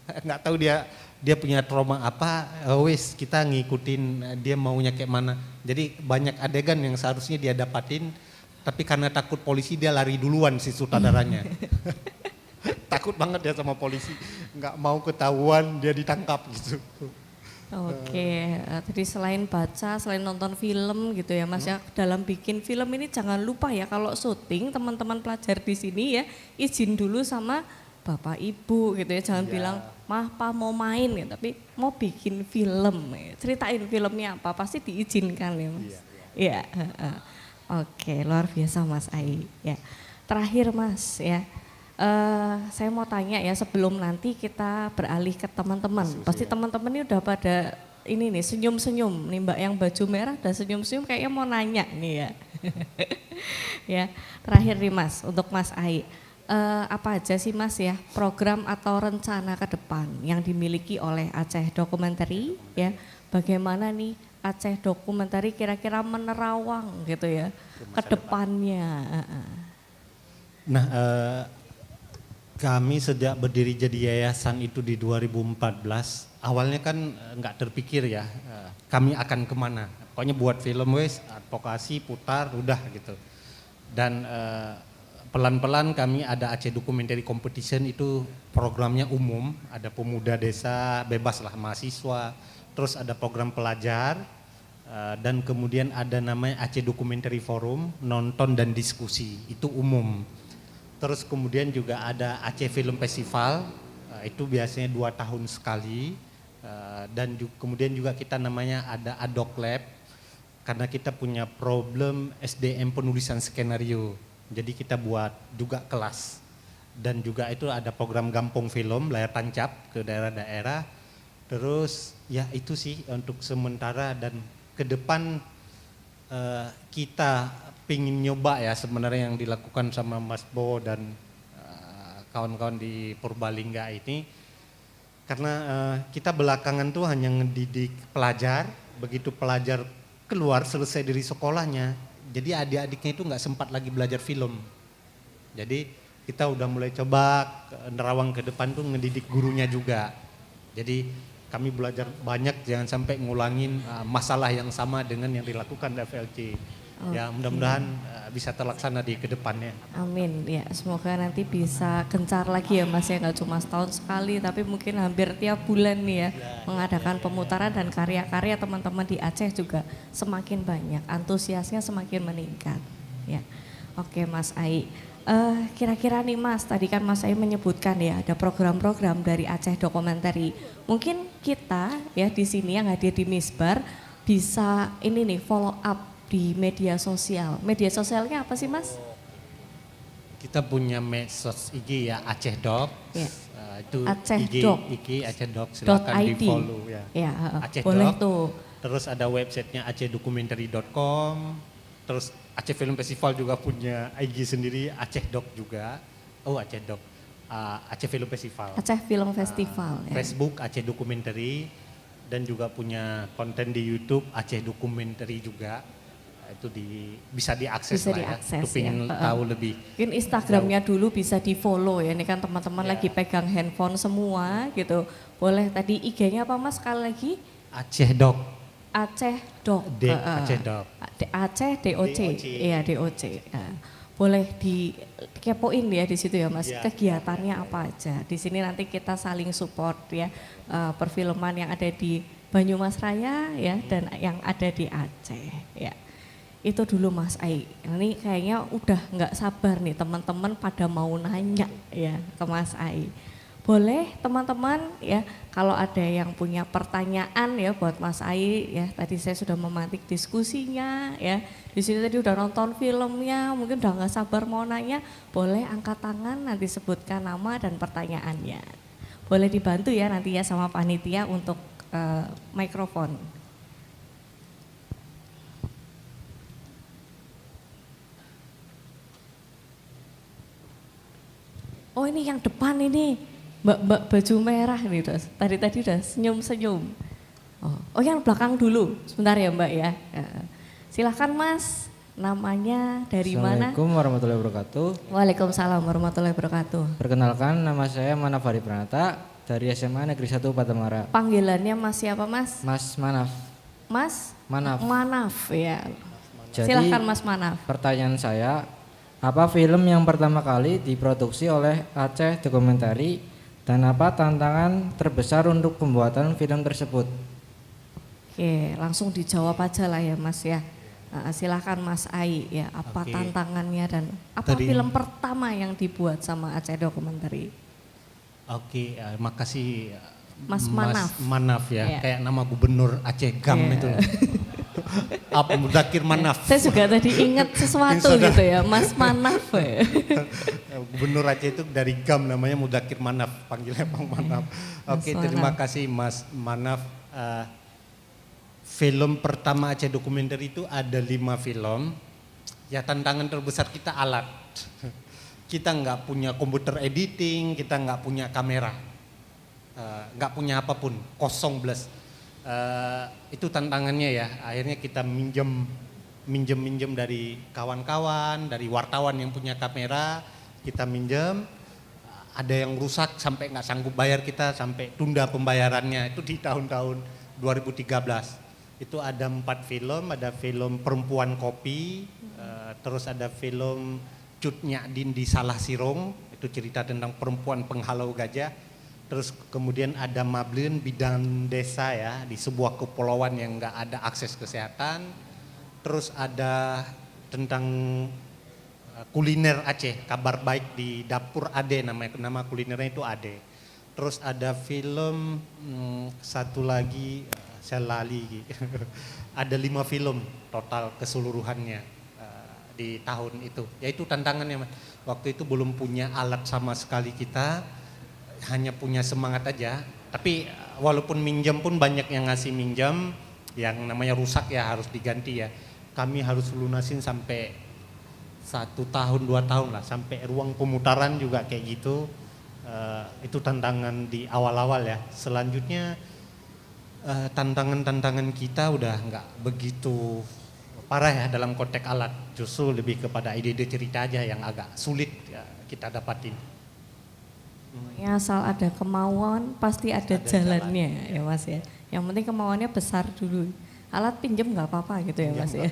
Nggak tahu dia punya trauma apa, wis kita ngikutin dia maunya kayak mana. Jadi banyak adegan yang seharusnya dia dapatin, tapi karena takut polisi dia lari duluan si sutradaranya. Takut banget dia sama polisi, nggak mau ketahuan dia ditangkap gitu. Oke, tadi selain baca, selain nonton film gitu ya Mas ya, dalam bikin film ini jangan lupa ya kalau syuting teman-teman pelajar di sini ya izin dulu sama Bapak Ibu gitu ya, jangan bilang mah pa mau main ya, tapi mau bikin film ya. Ceritain filmnya apa, pasti diizinkan ya Mas. Iya. Oke, luar biasa Mas Ai ya. Terakhir Mas ya, saya mau tanya ya sebelum nanti kita beralih ke teman-teman. Pasti teman-teman ini udah pada ini nih senyum-senyum nih Mbak yang baju merah udah senyum-senyum kayaknya mau nanya nih ya. Ya, terakhir nih Mas untuk Mas Ai. Apa aja sih Mas ya program atau rencana ke depan yang dimiliki oleh Aceh Documentary ya, bagaimana nih Aceh Documentary kira-kira menerawang gitu ya ke depannya. Nah kami sejak berdiri jadi yayasan itu di 2014 awalnya kan nggak terpikir ya kami akan kemana, pokoknya buat film wes advokasi putar udah gitu. Dan pelan-pelan kami ada Aceh Documentary Competition, itu programnya umum, ada pemuda desa, bebas lah mahasiswa, terus ada program pelajar, dan kemudian ada namanya Aceh Documentary Forum, nonton dan diskusi, itu umum. Terus kemudian juga ada Aceh Film Festival, itu biasanya 2 tahun sekali, dan kemudian juga kita namanya ada Adok Lab, karena kita punya problem SDM penulisan skenario. Jadi kita buat juga kelas dan juga itu ada program Gampong Film layar tancap ke daerah-daerah. Terus ya itu sih untuk sementara, dan ke depan kita pingin nyoba ya sebenarnya yang dilakukan sama Mas Bo dan kawan-kawan di Purbalingga ini, karena kita belakangan tuh hanya ngedidik pelajar, begitu pelajar keluar selesai dari sekolahnya, jadi adik-adiknya itu nggak sempat lagi belajar film. Jadi kita udah mulai coba nerawang ke depan tuh ngedidik gurunya juga. Jadi kami belajar banyak, jangan sampai ngulangin masalah yang sama dengan yang dilakukan FLC. Ya mudah-mudahan bisa terlaksana di kedepannya. Amin ya, semoga nanti bisa gencar lagi ya Mas ya, nggak cuma setahun sekali tapi mungkin hampir tiap bulan nih ya mengadakan pemutaran, dan karya-karya teman-teman di Aceh juga semakin banyak, antusiasnya semakin meningkat ya. Oke Mas Ai, Kira-kira nih Mas, tadi kan Mas saya menyebutkan ya ada program-program dari Aceh Documentary. Mungkin kita ya di sini yang hadir di Misbar bisa ini nih follow up di media sosial. Media sosialnya apa sih Mas? Kita punya medsos IG ya Aceh Doc. Ya. Itu Aceh IG, Doc. IG Aceh Doc, silakan .id. di follow ya. Ya, Aceh boleh Doc. tuh. Terus ada websitenya acehdocumentary.com. Terus Aceh Film Festival juga punya IG sendiri, Aceh Doc juga. Oh Aceh Doc, Aceh Film Festival. Aceh Film Festival. Ya. Facebook Aceh Documentary dan juga punya konten di YouTube Aceh Documentary juga. Itu bisa diakses Bisa lah diakses, ya. Itu pengen ya. tahu lebih. Mungkin Instagramnya dulu bisa di follow ya, ini kan teman-teman lagi pegang handphone semua gitu. Boleh tadi IG-nya apa Mas sekali lagi? Aceh Doc. Aceh Doc. Aceh Doc. Aceh DOC. DOC. Iya DOC. Boleh dikepoin ya di situ ya Mas, Ya. kegiatannya apa aja. Di sini nanti kita saling support ya, perfilman yang ada di Banyumas Raya ya dan yang ada di Aceh ya. Itu dulu Mas Ai. Ini kayaknya udah nggak sabar nih teman-teman pada mau nanya ya ke Mas Ai. Boleh teman-teman ya kalau ada yang punya pertanyaan ya buat Mas Ai ya. Tadi saya sudah memantik diskusinya ya. Di sini tadi udah nonton filmnya, mungkin udah nggak sabar mau nanya. Boleh angkat tangan nanti sebutkan nama dan pertanyaannya. Boleh dibantu ya nanti ya sama panitia untuk mikrofon. Oh ini yang depan ini, mbak baju merah nih udah, tadi udah senyum-senyum. Oh yang belakang dulu, sebentar ya mbak ya. Silahkan Mas, namanya dari mana? Assalamualaikum warahmatullahi wabarakatuh. Waalaikumsalam warahmatullahi wabarakatuh. Perkenalkan nama saya Manaf Hari Pranata dari SMA Negeri 1 Patamara. Panggilannya Mas siapa Mas? Mas Manaf. Mas? Manaf. Manaf ya. Jadi, Silahkan Mas Manaf. pertanyaan saya, apa film yang pertama kali diproduksi oleh Aceh Documentary dan apa tantangan terbesar untuk pembuatan film tersebut? Oke, langsung dijawab aja lah ya Mas ya. Silahkan Mas Ai ya, apa Oke. tantangannya dan apa Tadi- film pertama yang dibuat sama Aceh Documentary? Oke, makasih Mas Manaf. Manaf ya, Iya. kayak nama gubernur Aceh Gam Iya. itu. Apa Mudakir Manaf. Saya juga tadi ingat sesuatu Sudah. gitu ya, Mas Manaf ya. Gubernur Aceh itu dari Gam namanya Mudakir Manaf, panggilnya Bang Manaf. Oke, Mas terima Manaf. kasih Mas Manaf. Film pertama Aceh Documentary itu ada 5 film. Ya tantangan terbesar kita alat. Kita nggak punya komputer editing, kita nggak punya kamera, nggak punya apapun, kosong bless. Itu tantangannya ya. Akhirnya kita minjem dari kawan-kawan, dari wartawan yang punya kamera, kita minjem. Ada yang rusak sampai nggak sanggup bayar kita, sampai tunda pembayarannya. Itu di tahun-tahun 2013. Itu ada 4 film, ada film Perempuan Kopi, terus ada film Cut Nyadin di Salah Sirong, itu cerita tentang perempuan penghalau gajah. Terus kemudian ada Mablen Bidan Desa ya, di sebuah kepulauan yang nggak ada akses kesehatan. Terus ada tentang kuliner Aceh, Kabar Baik di Dapur Ade, nama kulinernya itu Ade. Terus ada film satu lagi saya lali ada 5 film total keseluruhannya di tahun itu. Ya itu tantangannya Mas. Waktu itu belum punya alat sama sekali kita, hanya punya semangat aja. Tapi walaupun minjem pun banyak yang ngasih minjem, yang namanya rusak ya harus diganti ya. Kami harus lunasin sampai 1 tahun 2 tahun lah, sampai ruang pemutaran juga kayak gitu. Itu tantangan di awal-awal ya. Selanjutnya tantangan-tantangan kita udah nggak begitu parah ya dalam konteks alat, justru lebih kepada ide-ide cerita aja yang agak sulit ya, kita dapatin. Ya, asal ada kemauan pasti ada jalannya ya Mas ya. Yang penting kemauannya besar dulu. Alat pinjem nggak apa-apa gitu ya Mas ya.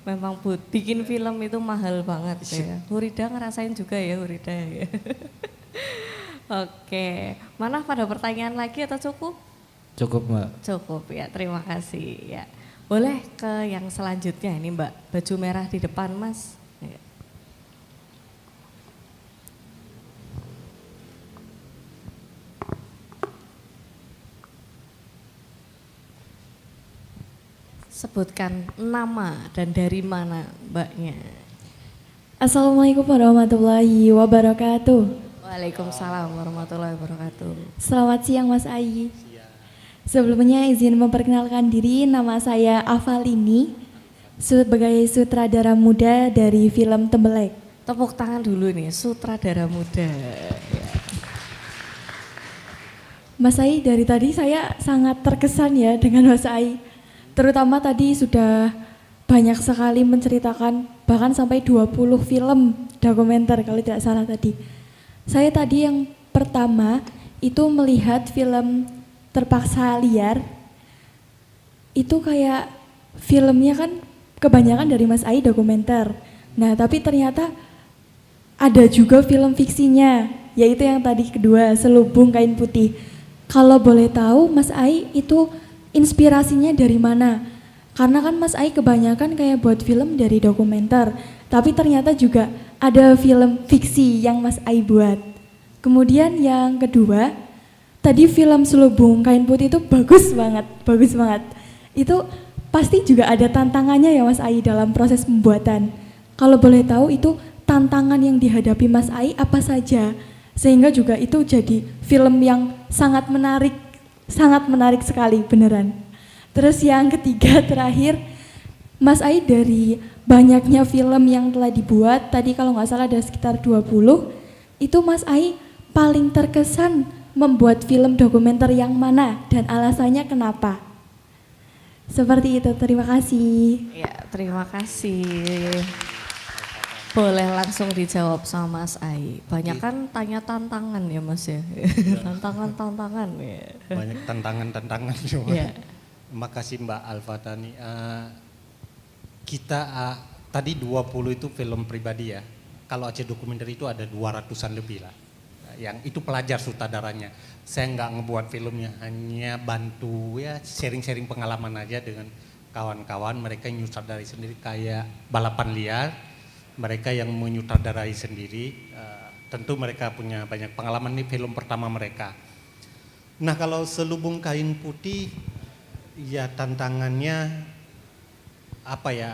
Memang bikin film itu mahal banget ya. Hurida ngerasain juga ya Hurida ya. Oke, mana pada pertanyaan lagi atau cukup? Cukup Mbak. Cukup ya, terima kasih ya. Boleh ke yang selanjutnya ini Mbak, baju merah di depan Mas. Ya. sebutkan nama dan dari mana mbaknya. Assalamualaikum warahmatullahi wabarakatuh. Waalaikumsalam warahmatullahi wabarakatuh. Selamat siang Mas Ai. Sebelumnya izin memperkenalkan diri, nama saya Avalini sebagai sutradara muda dari film Tembelek. Tepuk tangan dulu nih, sutradara muda. Mas Ai, dari tadi saya sangat terkesan ya dengan Mas Ai. Terutama tadi sudah banyak sekali menceritakan bahkan sampai 20 film dokumenter kalau tidak salah tadi. Saya tadi yang pertama itu melihat film Terpaksa Liar. Itu kayak filmnya kan kebanyakan dari Mas Ai dokumenter. Nah, tapi ternyata ada juga film fiksinya, yaitu yang tadi kedua, Selubung Kain Putih. Kalau boleh tahu Mas Ai itu inspirasinya dari mana? Karena kan Mas Ai kebanyakan kayak buat film dari dokumenter, tapi ternyata juga ada film fiksi yang Mas Ai buat. Kemudian yang kedua, tadi film Selubung Kain Putih itu bagus banget, bagus banget. Itu pasti juga ada tantangannya ya Mas Ai dalam proses pembuatan. Kalau boleh tahu itu tantangan yang dihadapi Mas Ai apa saja, sehingga juga itu jadi film yang sangat menarik sekali beneran. Terus yang ketiga terakhir, Mas Ai dari banyaknya film yang telah dibuat, tadi kalau nggak salah ada sekitar 20, itu Mas Ai paling terkesan membuat film dokumenter yang mana dan alasannya kenapa? Seperti itu, terima kasih. Ya, terima kasih. Boleh langsung dijawab sama Mas Ai. Banyak kan tanya tantangan ya Mas ya. Tantangan-tantangan ya. Banyak tantangan-tantangan juga. Ya. Makasih Mbak Alfatani. Kita tadi 20 itu film pribadi ya. Kalau Aceh dokumenter itu ada 200-an lebih lah. Yang itu pelajar sutradaranya. Saya nggak ngebuat filmnya, hanya bantu ya sharing-sharing pengalaman aja dengan kawan-kawan. Mereka yang nyutradarai sendiri kayak Balapan Liar. Mereka yang menyutradarai sendiri, tentu mereka punya banyak pengalaman, ini film pertama mereka. Nah kalau Selubung Kain Putih, ya tantangannya apa ya,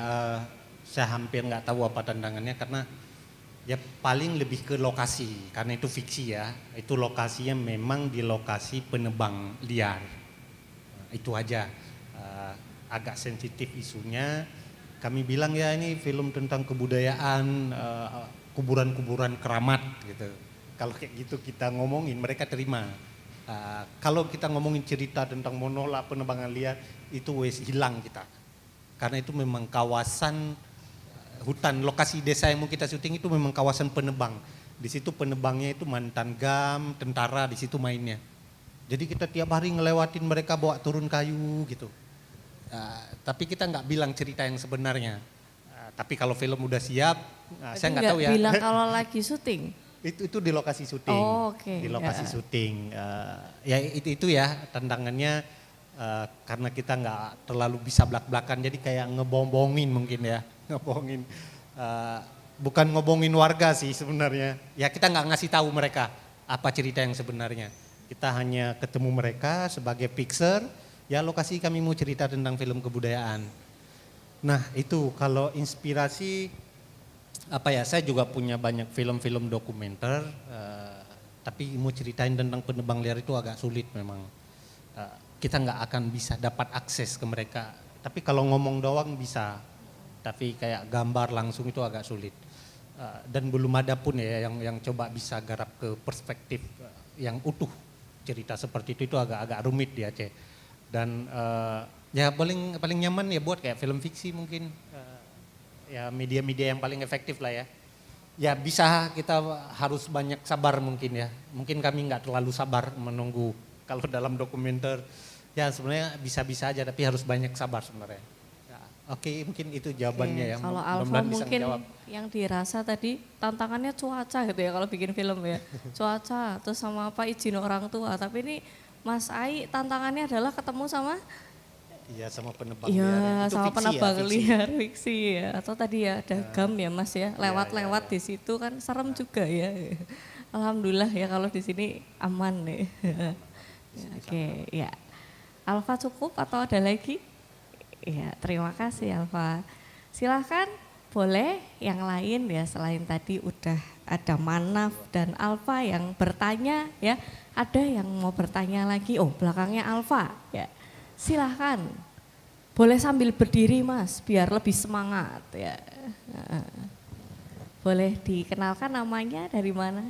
saya hampir nggak tahu apa tantangannya karena ya paling lebih ke lokasi, karena itu fiksi ya, itu lokasinya memang di lokasi penebang liar, itu aja, agak sensitif isunya. Kami bilang ya ini film tentang kebudayaan, kuburan-kuburan keramat gitu. Kalau kayak gitu kita ngomongin mereka terima. Kalau kita ngomongin cerita tentang monola penebangan liar itu wes hilang kita. Karena itu memang kawasan hutan, lokasi desa yang mau kita syuting itu memang kawasan penebang. Di situ penebangnya itu mantan GAM, tentara di situ mainnya. Jadi kita tiap hari ngelewatin mereka bawa turun kayu gitu. Tapi kita nggak bilang cerita yang sebenarnya. Tapi kalau film udah siap, saya nggak tahu ya. Bilang kalau lagi syuting. Itu di lokasi syuting. Oh, oke. Di lokasi syuting. Ya itu ya tantangannya karena kita nggak terlalu bisa belak-belakan, jadi kayak ngebohongin mungkin ya, ngebohongin. Bukan ngebohongin warga sih sebenarnya. Ya kita nggak ngasih tahu mereka apa cerita yang sebenarnya. Kita hanya ketemu mereka sebagai fixer. Ya lokasi kami mau cerita tentang film kebudayaan. Nah itu kalau inspirasi apa ya, saya juga punya banyak film-film dokumenter. Tapi mau ceritain tentang penebang liar itu agak sulit memang. Kita nggak akan bisa dapat akses ke mereka. Tapi kalau ngomong doang bisa. Tapi kayak gambar langsung itu agak sulit. Dan belum ada pun ya yang coba bisa garap ke perspektif yang utuh. Cerita seperti itu agak rumit di Aceh. Dan ya paling nyaman ya buat kayak film fiksi mungkin, ya media-media yang paling efektif lah ya. Ya bisa, kita harus banyak sabar mungkin ya. Mungkin kami nggak terlalu sabar menunggu. Kalau dalam dokumenter ya sebenarnya bisa-bisa aja tapi harus banyak sabar sebenarnya. Ya, oke, mungkin itu jawabannya ya. Kalau Alfa mungkin yang dirasa tadi tantangannya cuaca gitu ya kalau bikin film ya. Cuaca terus sama apa izin orang tua, tapi ini Mas Ai tantangannya adalah ketemu sama sama penebang liar. Iya, itu sama fiksi penebang ya, liar fiksi ya. Atau tadi ya ada GAM ya Mas ya, lewat-lewat di situ kan serem juga ya. Alhamdulillah ya kalau di sini aman nih. Oke, ya. Alfa cukup atau ada lagi? Ya, terima kasih Alfa. Silahkan boleh yang lain ya, selain tadi udah ada Manaf dan Alfa yang bertanya ya. Ada yang mau bertanya lagi, oh belakangnya Alfa ya. Silahkan, boleh sambil berdiri Mas biar lebih semangat ya. Boleh dikenalkan namanya, dari mana?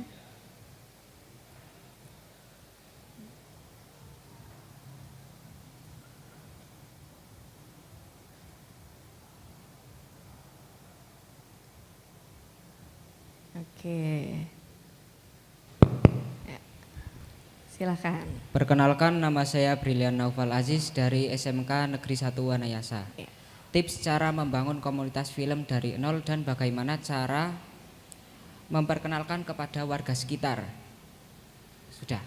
Oke. Ya, silakan. Perkenalkan, nama saya Brilian Naufal Aziz dari SMK Negeri 1 Wanayasa. Ya. Tips cara membangun komunitas film dari nol dan bagaimana cara memperkenalkan kepada warga sekitar. Sudah.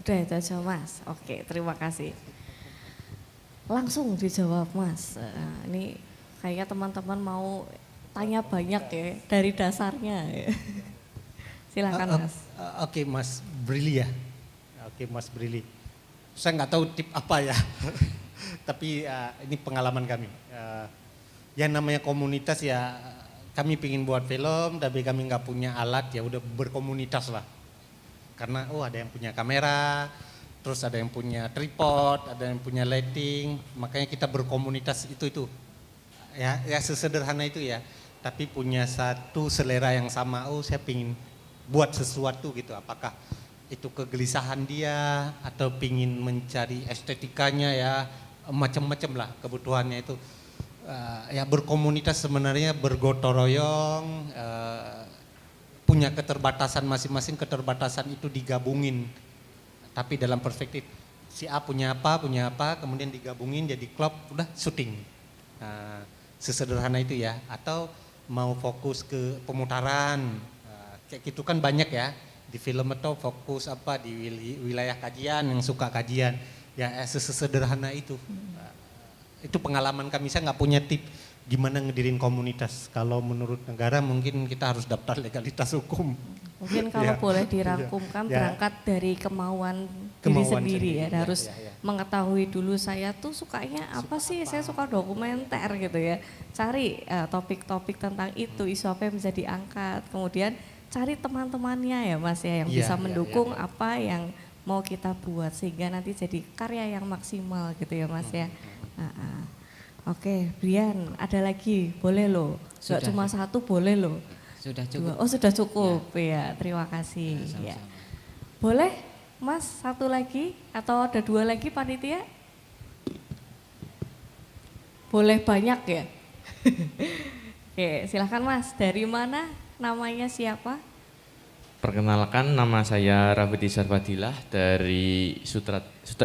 Udah itu aja Mas. Oke, terima kasih. Langsung dijawab Mas. Ini kayaknya teman-teman mau tanya banyak ya dari dasarnya. Ya. Silakan Mas. Oke Mas Brili ya. Oke Mas Brili. Saya nggak tahu tip apa ya. Tapi ini pengalaman kami. Yang namanya komunitas ya, kami pingin buat film tapi kami nggak punya alat, ya udah berkomunitas lah. Karena ada yang punya kamera, terus ada yang punya tripod, ada yang punya lighting, makanya kita berkomunitas itu. Ya sesederhana itu ya. Tapi punya satu selera yang sama, saya pingin buat sesuatu gitu, apakah itu kegelisahan dia atau pingin mencari estetikanya ya, macam-macam lah kebutuhannya itu. Ya berkomunitas sebenarnya bergotong royong, punya keterbatasan masing-masing, keterbatasan itu digabungin. Tapi dalam perspektif si A punya apa, kemudian digabungin jadi klub, udah syuting. Sesederhana itu ya. Atau mau fokus ke pemutaran, kayak gitu kan banyak ya di film, atau fokus apa di wilayah kajian, yang suka kajian ya, sesederhana itu. Itu pengalaman kami. Saya nggak punya tip gimana ngedirin komunitas. Kalau menurut negara mungkin kita harus daftar legalitas hukum. Mungkin kalau boleh dirangkumkan berangkat dari kemauan diri sendiri ya, harus mengetahui dulu saya tuh sukanya apa sih, saya suka dokumenter gitu ya. Cari topik-topik tentang itu, isu apa yang bisa diangkat, kemudian cari teman-temannya ya Mas ya, yang bisa mendukung apa yang mau kita buat sehingga nanti jadi karya yang maksimal gitu ya Mas ya. Oke, Brian, ada lagi, boleh loh. Gak cuma satu, boleh loh. Sudah cukup. Oh sudah cukup ya, terima kasih. Ya. Boleh Mas satu lagi atau ada dua lagi panitia? Boleh banyak ya? Oke, silahkan Mas, dari mana, namanya siapa? Perkenalkan, nama saya Raffi Sarfadilah dari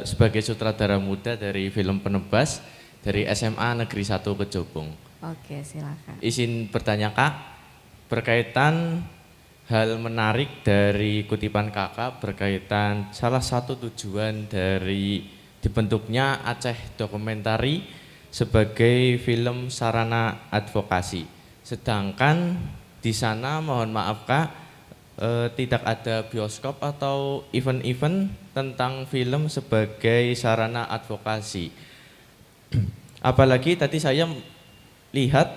sebagai sutradara muda dari film Penebas dari SMA Negeri 1 Kejobong. Oke, silakan. Izin bertanya Kak, berkaitan hal menarik dari kutipan Kakak berkaitan salah satu tujuan dari dibentuknya Aceh Dokumentari sebagai film sarana advokasi. Sedangkan di sana mohon maaf Kak, tidak ada bioskop atau event-event tentang film sebagai sarana advokasi. Apalagi tadi saya lihat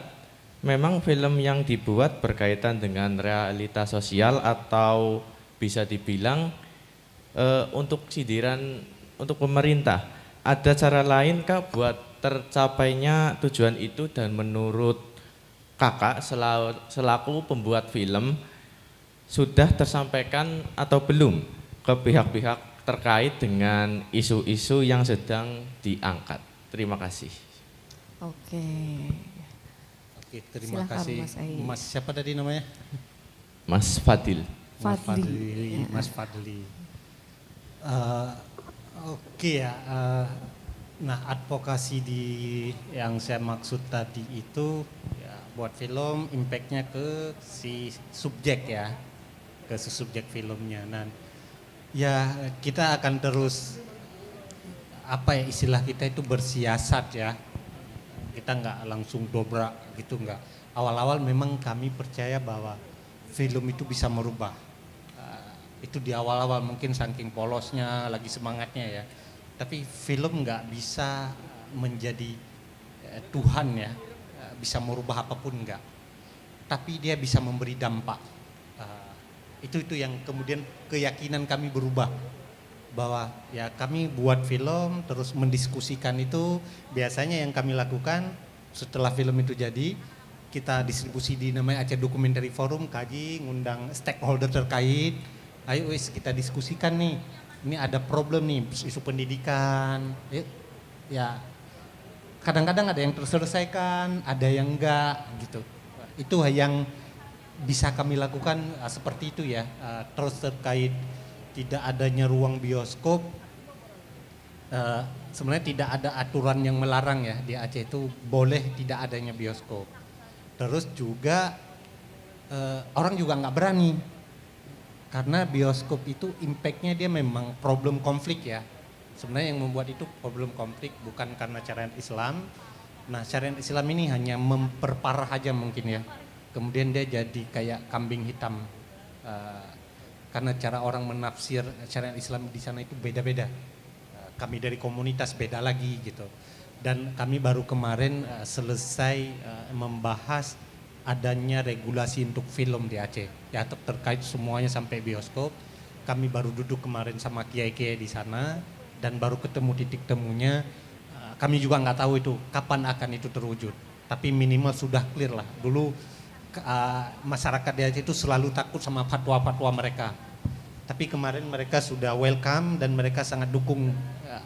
memang film yang dibuat berkaitan dengan realitas sosial atau bisa dibilang untuk sindiran untuk pemerintah. Ada cara lain Kak buat tercapainya tujuan itu, dan menurut Kakak selaku pembuat film sudah tersampaikan atau belum ke pihak-pihak terkait dengan isu-isu yang sedang diangkat? Terima kasih. Oke, terima silakan, kasih. Mas siapa tadi namanya? Mas Fadil. Fadli. Mas Fadli. Oke ya. Nah, advokasi yang saya maksud tadi itu ya, buat film impactnya ke si subjek ya, ke si subjek filmnya. Nah, ya kita akan terus apa ya, istilah kita itu bersiasat ya. Kita nggak langsung dobrak gitu, nggak. Awal-awal memang kami percaya bahwa film itu bisa merubah. Itu di awal-awal mungkin saking polosnya, lagi semangatnya ya. Tapi film nggak bisa menjadi Tuhan ya bisa merubah apapun enggak, tapi dia bisa memberi dampak. Itu yang kemudian keyakinan kami berubah, bahwa ya kami buat film terus mendiskusikan itu. Biasanya yang kami lakukan setelah film itu jadi, kita distribusi di namanya Aceh Documentary Forum, kaji, ngundang stakeholder terkait, ayo wis kita diskusikan nih, ini ada problem nih isu pendidikan, ya kadang-kadang ada yang terselesaikan, ada yang enggak gitu. Itu yang bisa kami lakukan seperti itu ya. Terus terkait tidak adanya ruang bioskop, sebenarnya tidak ada aturan yang melarang ya di Aceh itu boleh tidak adanya bioskop. Terus juga orang juga nggak berani karena bioskop itu impactnya dia memang problem konflik ya. Sebenarnya yang membuat itu problem konflik bukan karena syariat Islam. Nah syariat Islam ini hanya memperparah aja mungkin ya. Kemudian dia jadi kayak kambing hitam karena cara orang menafsir syariat Islam di sana itu beda-beda. Kami dari komunitas beda lagi gitu. Dan kami baru kemarin selesai membahas adanya regulasi untuk film di Aceh ya, terkait semuanya sampai bioskop. Kami baru duduk kemarin sama kiai-kiai di sana dan baru ketemu titik temunya. Kami juga nggak tahu itu kapan akan itu terwujud, tapi minimal sudah clear lah. Dulu masyarakat di Aceh itu selalu takut sama fatwa-fatwa mereka, tapi kemarin mereka sudah welcome dan mereka sangat dukung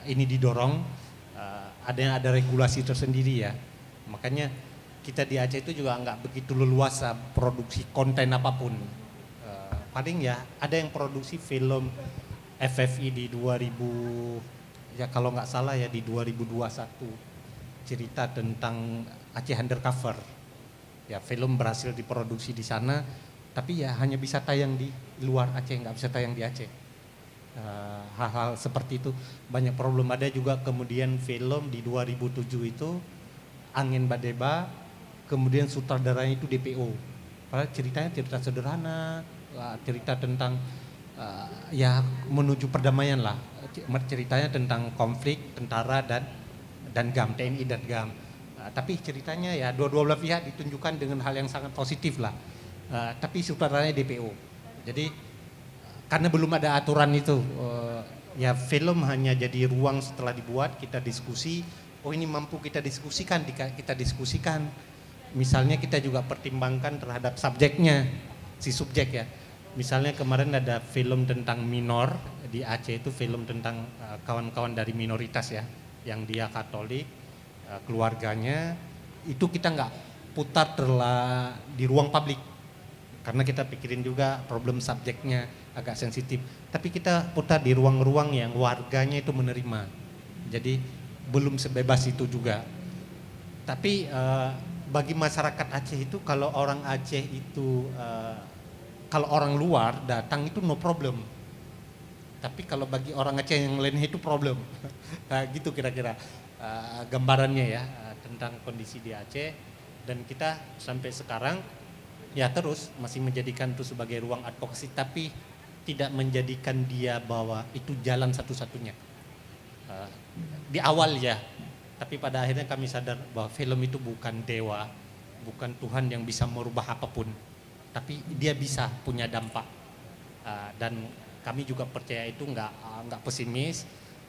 ini didorong. Ada regulasi tersendiri ya, makanya kita di Aceh itu juga nggak begitu leluasa produksi konten apapun. Paling ya ada yang produksi film FFI di 2000 ya kalau nggak salah ya di 2021, cerita tentang Aceh Undercover. Ya film berhasil diproduksi di sana, tapi ya hanya bisa tayang di luar Aceh, nggak bisa tayang di Aceh. Hal-hal seperti itu banyak problem. Ada juga kemudian film di 2007 itu Angin Badeba, kemudian sutradaranya itu DPO. Padahal ceritanya cerita sederhana, cerita tentang ya menuju perdamaian lah. Ceritanya tentang konflik tentara dan GAM, TNI dan GAM. Tapi ceritanya ya dua belah pihak ditunjukkan dengan hal yang sangat positif lah. Tapi sutradaranya DPO. Jadi karena belum ada aturan itu, ya film hanya jadi ruang setelah dibuat kita diskusi. Oh ini mampu kita diskusikan, kita diskusikan. Misalnya kita juga pertimbangkan terhadap subjeknya, si subjek ya. Misalnya kemarin ada film tentang minor di Aceh, itu film tentang kawan-kawan dari minoritas ya, yang dia Katolik. Keluarganya itu kita nggak putar di ruang publik karena kita pikirin juga problem subjeknya agak sensitif, tapi kita putar di ruang-ruang yang warganya itu menerima, jadi belum sebebas itu juga. Tapi bagi masyarakat Aceh itu kalau orang Aceh itu kalau orang luar datang itu no problem, tapi kalau bagi orang Aceh yang lain itu problem. Nah, gitu kira-kira gambarannya ya tentang kondisi di Aceh. Dan kita sampai sekarang ya terus masih menjadikan itu sebagai ruang advokasi, tapi tidak menjadikan dia bahwa itu jalan satu-satunya di awal ya. Tapi pada akhirnya kami sadar bahwa film itu bukan dewa, bukan Tuhan yang bisa merubah apapun, tapi dia bisa punya dampak. Dan kami juga percaya itu nggak pesimis.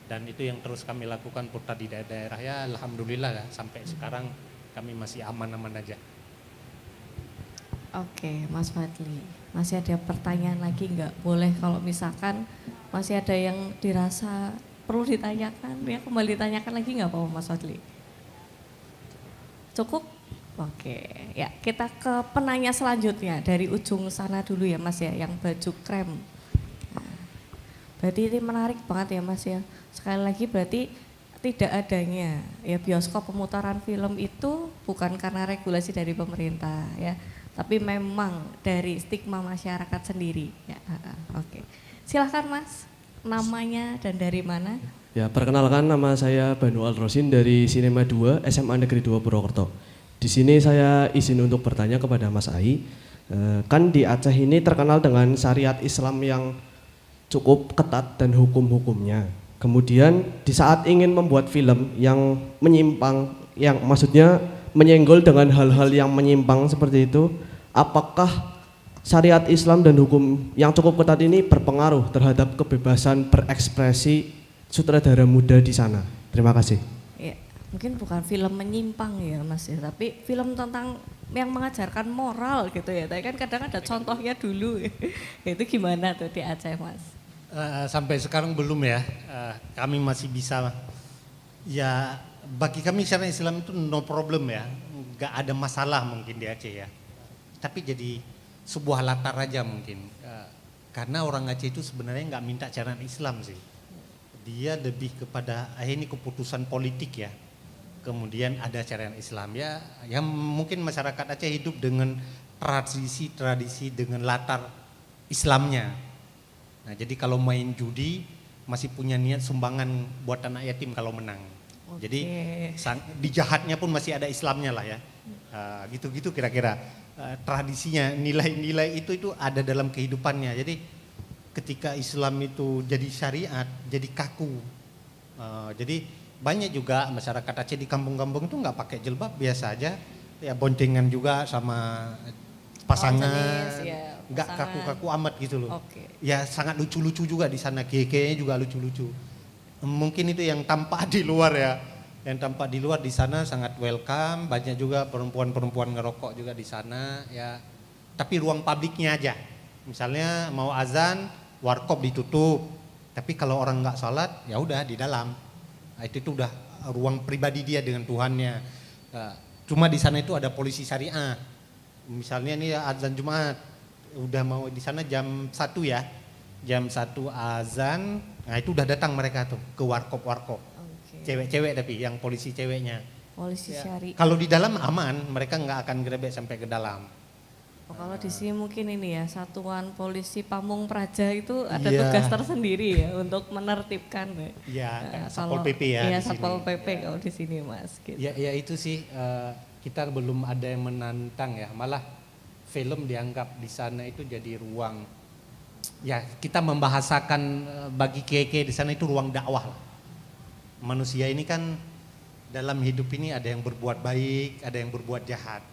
Dan itu yang terus kami lakukan putar di daerah-daerah ya, alhamdulillah ya, sampai sekarang kami masih aman-aman aja. Oke, Mas Fadli, masih ada pertanyaan lagi nggak? Boleh kalau misalkan masih ada yang dirasa perlu ditanyakan, ya kembali ditanyakan lagi nggak apa-apa Mas Fadli? Cukup? Oke, ya kita ke penanya selanjutnya dari ujung sana dulu ya Mas ya, yang baju krem. Berarti ini menarik banget ya Mas ya. Sekali lagi berarti tidak adanya ya bioskop pemutaran film itu bukan karena regulasi dari pemerintah ya, tapi memang dari stigma masyarakat sendiri ya. Oke. Silahkan Mas, namanya dan dari mana? Ya, perkenalkan nama saya Banu Al-Rosin dari Sinema 2 SMA Negeri 2 Purwokerto. Di sini saya izin untuk bertanya kepada Mas Ai. Kan di Aceh ini terkenal dengan syariat Islam yang cukup ketat dan hukum-hukumnya. Kemudian di saat ingin membuat film yang menyimpang yang maksudnya menyenggol dengan hal-hal yang menyimpang seperti itu, apakah syariat Islam dan hukum yang cukup ketat ini berpengaruh terhadap kebebasan berekspresi sutradara muda di sana? Terima kasih. Ya, mungkin bukan film menyimpang ya Mas ya, tapi film tentang yang mengajarkan moral gitu ya. Tapi kan kadang ada contohnya dulu. Itu gimana tuh di Aceh Mas? Sampai sekarang belum ya. Kami masih bisa, ya bagi kami syariat Islam itu no problem ya. Nggak ada masalah mungkin di Aceh ya. Tapi jadi sebuah latar aja mungkin. Karena orang Aceh itu sebenarnya nggak minta syariat Islam sih. Dia lebih kepada ini keputusan politik ya. Kemudian ada syariat Islam ya, yang mungkin masyarakat Aceh hidup dengan tradisi dengan latar Islamnya. Nah jadi kalau main judi masih punya niat sumbangan buat anak yatim kalau menang. Jadi di jahatnya pun masih ada Islamnya lah ya. Gitu-gitu kira-kira tradisinya, nilai-nilai itu ada dalam kehidupannya. Jadi ketika Islam itu jadi syariat, jadi kaku. Jadi banyak juga masyarakat Aceh di kampung-kampung itu nggak pakai jilbab, biasa aja, ya boncengan juga sama pasangan, nggak kaku-kaku amat gitu loh. Ya sangat lucu-lucu juga di sana, keke juga lucu-lucu. Mungkin itu yang tampak di luar ya, yang tampak di luar di sana sangat welcome, banyak juga perempuan-perempuan ngerokok juga di sana ya. Tapi ruang publiknya aja, misalnya mau azan, warkop ditutup. Tapi kalau orang nggak sholat, ya udah di dalam. Nah, itu udah ruang pribadi dia dengan Tuhannya. Cuma di sana itu ada polisi syariah. Misalnya ini azan Jumat, udah mau di sana jam 1 ya, jam 1 azan, nah itu udah datang mereka tuh ke warkop. Cewek-cewek tapi yang polisi ceweknya. Polisi ya. syariah. Kalau di dalam aman, mereka nggak akan gerebek sampai ke dalam. Kalau di sini mungkin ini ya, Satuan Polisi Pamung Praja itu ada Iya. tugas tersendiri ya untuk menertibkan. Iya, kayak Satpol Kalau- PP ya. Iya, di Satpol sini. PP kalau di sini Mas. Gitu. Ya itu sih kita belum ada yang menantang ya, malah film dianggap di sana itu jadi ruang, ya kita membahasakan bagi keke di sana itu ruang dakwah lah. Manusia ini kan dalam hidup ini ada yang berbuat baik, ada yang berbuat jahat.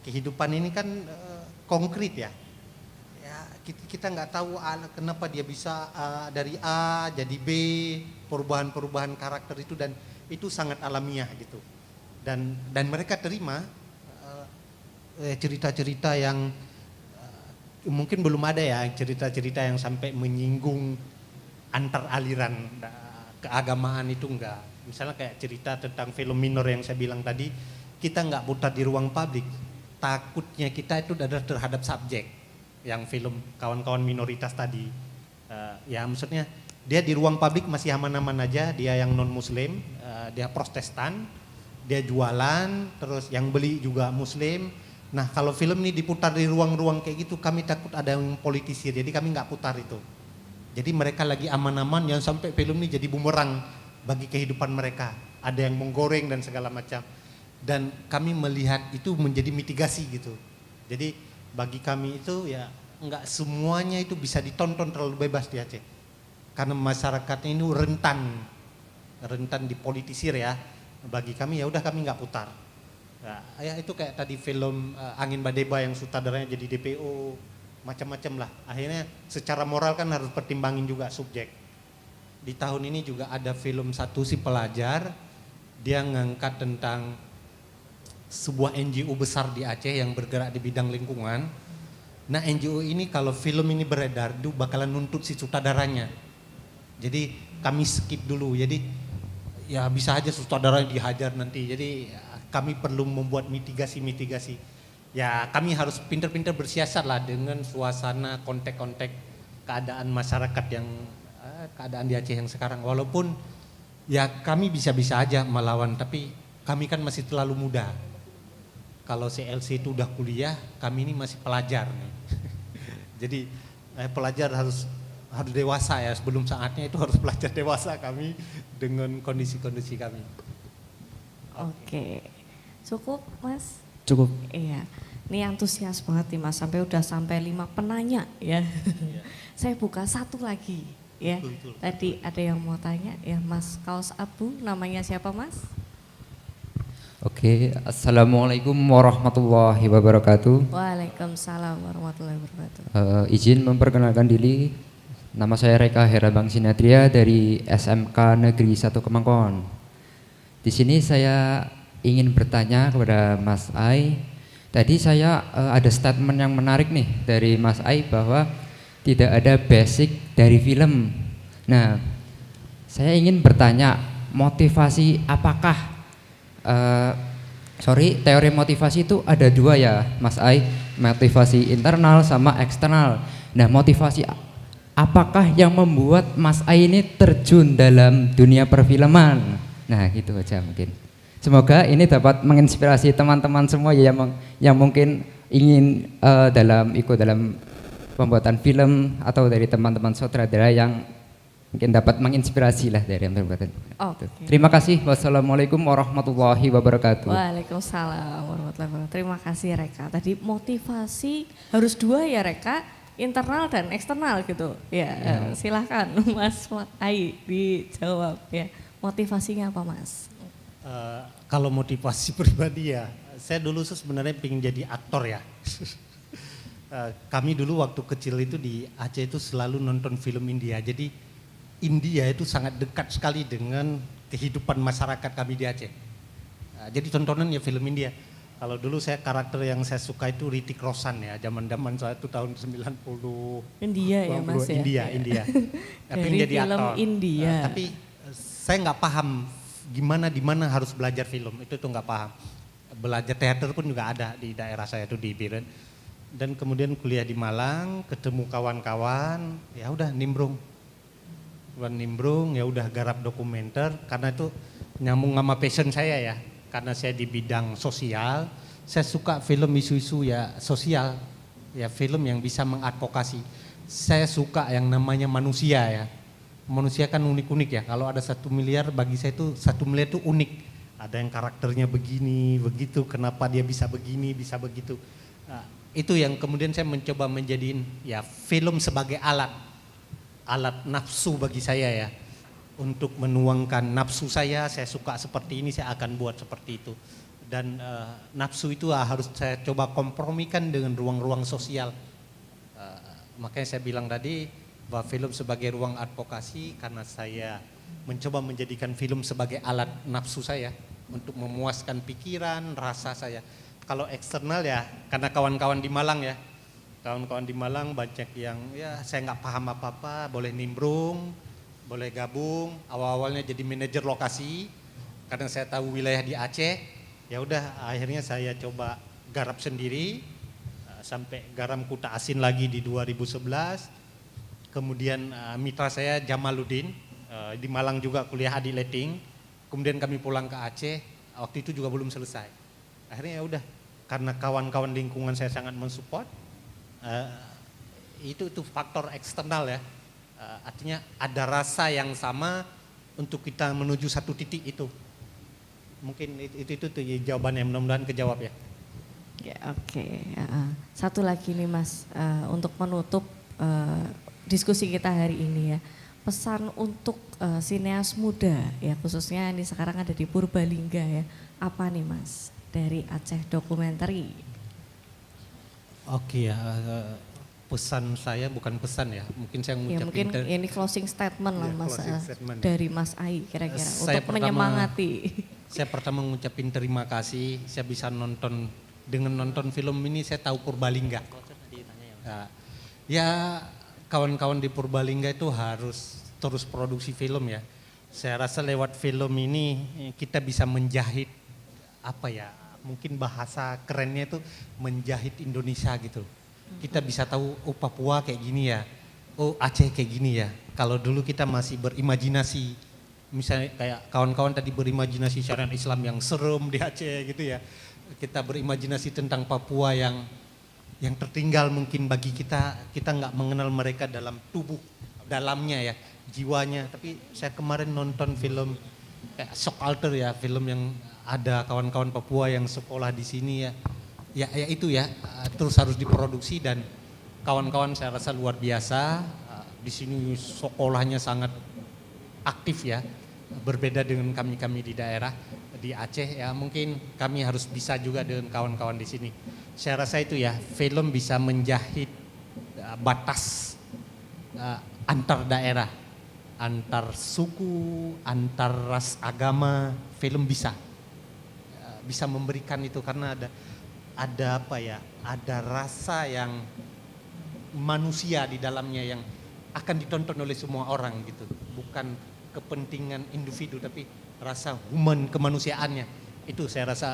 Kehidupan ini kan konkret ya. Ya kita nggak tahu kenapa dia bisa dari A jadi B, perubahan-perubahan karakter itu, dan itu sangat alamiah gitu. Dan mereka terima cerita-cerita yang mungkin belum ada ya, cerita-cerita yang sampai menyinggung antar aliran keagamaan itu enggak. Misalnya kayak cerita tentang film minor yang saya bilang tadi, kita nggak putar di ruang publik. Takutnya kita itu adalah terhadap subjek yang film kawan-kawan minoritas tadi. Ya maksudnya dia di ruang publik masih aman-aman aja, dia yang non muslim, dia Protestan, dia jualan, terus yang beli juga muslim. Nah kalau film ini diputar di ruang-ruang kayak gitu, kami takut ada yang politisir, jadi kami nggak putar itu. Jadi mereka lagi aman-aman, yang sampai film ini jadi bumerang bagi kehidupan mereka. Ada yang menggoreng dan segala macam. Dan kami melihat itu menjadi mitigasi gitu. Jadi bagi kami itu ya nggak semuanya itu bisa ditonton terlalu bebas di Aceh. Karena masyarakatnya ini rentan dipolitisir ya. Bagi kami ya udah kami nggak putar. Nah, ya itu kayak tadi film Angin Badeba yang sutradaranya jadi DPO, macam-macam lah. Akhirnya secara moral kan harus pertimbangin juga subjek. Di tahun ini juga ada film satu si pelajar, dia ngangkat tentang sebuah NGO besar di Aceh yang bergerak di bidang lingkungan. Nah NGO ini kalau film ini beredar, itu bakalan nuntut si sutradaranya. Jadi kami skip dulu, jadi ya bisa aja sutradaranya dihajar nanti. Jadi kami perlu membuat mitigasi-mitigasi. Ya kami harus pintar-pintar bersiasat lah dengan suasana kontek-kontek keadaan masyarakat yang keadaan di Aceh yang sekarang. Walaupun ya kami bisa-bisa aja melawan, tapi kami kan masih terlalu muda. Kalau CLC itu udah kuliah, kami ini masih pelajar nih. Jadi pelajar harus dewasa ya, sebelum saatnya itu harus pelajar dewasa kami dengan kondisi-kondisi kami. Oke. Cukup Mas? Cukup. Iya. Ini antusias banget nih Mas, udah sampai 5 penanya ya. Saya buka satu lagi ya. Betul. Tadi ada yang mau tanya ya, Mas Kaos Abu, namanya siapa Mas? Oke, Assalamualaikum warahmatullahi wabarakatuh. Waalaikumsalam warahmatullahi wabarakatuh. Izin memperkenalkan diri, nama saya Reka Herabang Sinatria dari SMK Negeri 1 Kemangkon. Di sini saya ingin bertanya kepada Mas Ai. Tadi saya ada statement yang menarik nih dari Mas Ai bahwa tidak ada basic dari film. Nah, saya ingin bertanya motivasi apakah teori motivasi itu ada dua ya Mas Ai, motivasi internal sama eksternal. Nah, motivasi apakah yang membuat Mas Ai ini terjun dalam dunia perfilman? Nah, gitu aja mungkin. Semoga ini dapat menginspirasi teman-teman semua ya yang mungkin ingin ikut dalam pembuatan film atau dari teman-teman sutradara yang mungkin dapat menginspirasi lah dari pembuatan. Oke. Terima kasih. Wassalamualaikum warahmatullahi wabarakatuh. Waalaikumsalam warahmatullahi wabarakatuh. Terima kasih Reka. Tadi motivasi harus dua ya Reka, internal dan eksternal gitu. Ya, silahkan Mas Ai dijawab ya. Motivasinya apa Mas? Kalau motivasi pribadi ya, saya dulu sebenarnya pengen jadi aktor ya. Kami dulu waktu kecil itu di Aceh itu selalu nonton film India. Jadi India itu sangat dekat sekali dengan kehidupan masyarakat kami di Aceh. Jadi tontonan ya film India. Kalau dulu saya karakter yang saya suka itu Hrithik Roshan ya, zaman-zaman saya itu tahun 90. India ya Mas ya? India. Tapi Dari jadi film aktor. India. Tapi saya nggak paham di mana harus belajar film, itu tuh nggak paham. Belajar teater pun juga ada di daerah saya tuh di Biren. Dan kemudian kuliah di Malang, ketemu kawan-kawan, ya udah nimbrung ya udah garap dokumenter karena itu nyambung sama passion saya ya, karena saya di bidang sosial, saya suka film isu-isu ya sosial, ya film yang bisa mengadvokasi. Saya suka yang namanya manusia ya, manusia kan unik-unik ya, kalau ada 1 miliar bagi saya itu 1 miliar itu unik, ada yang karakternya begini, begitu, kenapa dia bisa begini, bisa begitu. Nah, itu yang kemudian saya mencoba menjadiin ya film sebagai alat nafsu bagi saya ya, untuk menuangkan nafsu saya suka seperti ini, saya akan buat seperti itu. Dan nafsu itu harus saya coba kompromikan dengan ruang-ruang sosial. Makanya saya bilang tadi bahwa film sebagai ruang advokasi, karena saya mencoba menjadikan film sebagai alat nafsu saya untuk memuaskan pikiran, rasa saya. Kalau eksternal ya, karena kawan-kawan di Malang ya, kawan-kawan di Malang banyak yang ya saya nggak paham apa-apa, boleh nimbrung, boleh gabung. Awal-awalnya jadi manajer lokasi, karena saya tahu wilayah di Aceh. Ya udah, akhirnya saya coba garap sendiri sampai garam Kuta Asin lagi di 2011. Kemudian mitra saya Jamaluddin di Malang juga kuliah adileting. Kemudian kami pulang ke Aceh, waktu itu juga belum selesai. Akhirnya ya udah, karena kawan-kawan lingkungan saya sangat mensupport. Itu faktor eksternal ya, artinya ada rasa yang sama untuk kita menuju satu titik itu. Mungkin itu jawabannya, mudah-mudahan kejawab ya. Ya, oke. Satu lagi nih Mas, untuk menutup diskusi kita hari ini ya, pesan untuk sineas muda ya, khususnya ini sekarang ada di Purbalingga ya, apa nih Mas dari Aceh Documentary? Oke ya, pesan saya bukan pesan ya, mungkin saya Ya, mungkin ini closing statement lah Mas, dari Mas Ai kira-kira untuk menyemangati. Saya pertama mengucapin terima kasih, saya bisa dengan nonton film ini saya tahu Purbalingga. Ya kawan-kawan di Purbalingga itu harus terus produksi film ya. Saya rasa lewat film ini kita bisa menjahit apa ya, mungkin bahasa kerennya itu menjahit Indonesia gitu. Kita bisa tahu, oh Papua kayak gini ya, oh Aceh kayak gini ya. Kalau dulu kita masih berimajinasi, misalnya kayak kawan-kawan tadi berimajinasi syariat Islam yang serem di Aceh gitu ya. Kita berimajinasi tentang Papua yang tertinggal mungkin bagi kita nggak mengenal mereka dalam tubuh, dalamnya ya, jiwanya. Tapi saya kemarin nonton film kayak Shock Alter ya, film yang ada kawan-kawan Papua yang sekolah di sini ya. Ya itu ya, terus harus diproduksi dan kawan-kawan saya rasa luar biasa. Di sini sekolahnya sangat aktif ya, berbeda dengan kami di daerah. di Aceh ya, mungkin kami harus bisa juga dengan kawan-kawan di sini. Saya rasa itu ya, film bisa menjahit batas antar daerah, antar suku, antar ras agama. Film bisa memberikan itu karena ada apa ya, ada rasa yang manusia di dalamnya yang akan ditonton oleh semua orang gitu, bukan kepentingan individu tapi rasa human kemanusiaannya. Itu saya rasa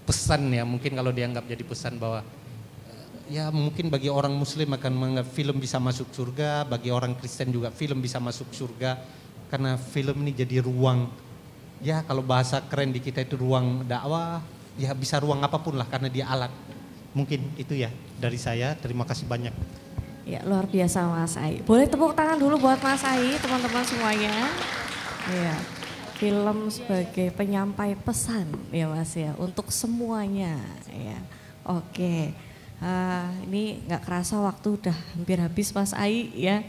pesan ya, mungkin kalau dianggap jadi pesan bahwa ya mungkin bagi orang muslim akan menganggap film bisa masuk surga, bagi orang Kristen juga film bisa masuk surga karena film ini jadi ruang, ya kalau bahasa keren di kita itu ruang dakwah, ya bisa ruang apapun lah karena dia alat. Mungkin itu ya dari saya, terima kasih banyak. Ya luar biasa Mas Ai. Boleh tepuk tangan dulu buat Mas Ai, teman-teman semuanya. Ya, film sebagai penyampai pesan ya Mas ya, untuk semuanya ya. Oke, ini nggak kerasa waktu udah hampir habis Mas Ai ya.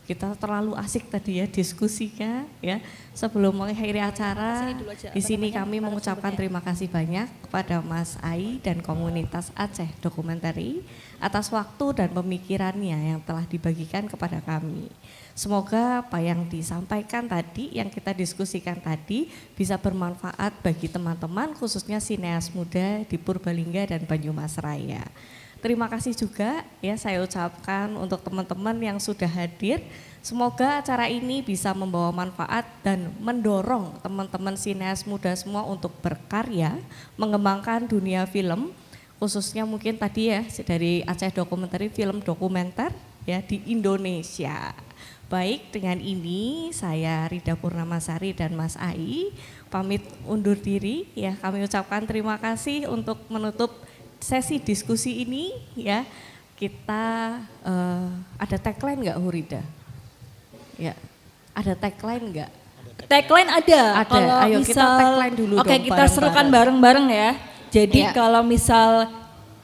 Kita terlalu asik tadi ya diskusinya ya. Sebelum mengakhiri acara, di sini kami mengucapkan terima kasih banyak kepada Mas Ai dan komunitas Aceh Documentary atas waktu dan pemikirannya yang telah dibagikan kepada kami. Semoga apa yang disampaikan tadi, yang kita diskusikan tadi bisa bermanfaat bagi teman-teman khususnya sineas muda di Purbalingga dan Banyumasraya. Terima kasih juga ya saya ucapkan untuk teman-teman yang sudah hadir. Semoga acara ini bisa membawa manfaat dan mendorong teman-teman sineas muda semua untuk berkarya, mengembangkan dunia film, khususnya mungkin tadi ya dari Aceh Documentary, film dokumenter ya di Indonesia. Baik, dengan ini saya Rida Purnamasari dan Mas Ai pamit undur diri ya. Kami ucapkan terima kasih untuk menutup sesi diskusi ini ya. Kita ada tagline nggak Hurida? Ya, ada tagline nggak? Tagline ada. Ada. Kalau Ayo misal, kita tagline dulu oke, dong, kita serukan bareng-bareng ya. Jadi Ya. kalau misal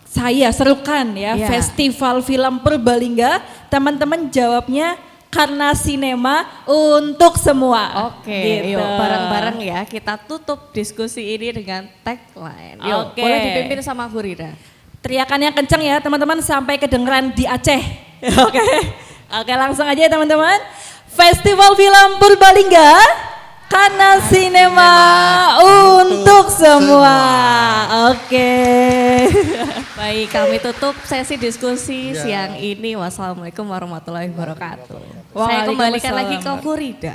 saya serukan ya, Ya. Festival Film Purbalingga, teman-teman jawabnya karena sinema untuk semua. Oke, gitu. yuk bareng-bareng ya kita tutup diskusi ini dengan tagline. Yuk, Oke. boleh dipimpin sama Hurida. Teriakannya kenceng ya teman-teman sampai kedengeran di Aceh. Oke. Oke, langsung aja ya teman-teman. Festival Film Purbalingga karena sinema untuk semua. Oke. Baik, kami tutup sesi diskusi siang ini. Wassalamualaikum warahmatullahi wabarakatuh. Saya kembalikan lagi ke Hurida.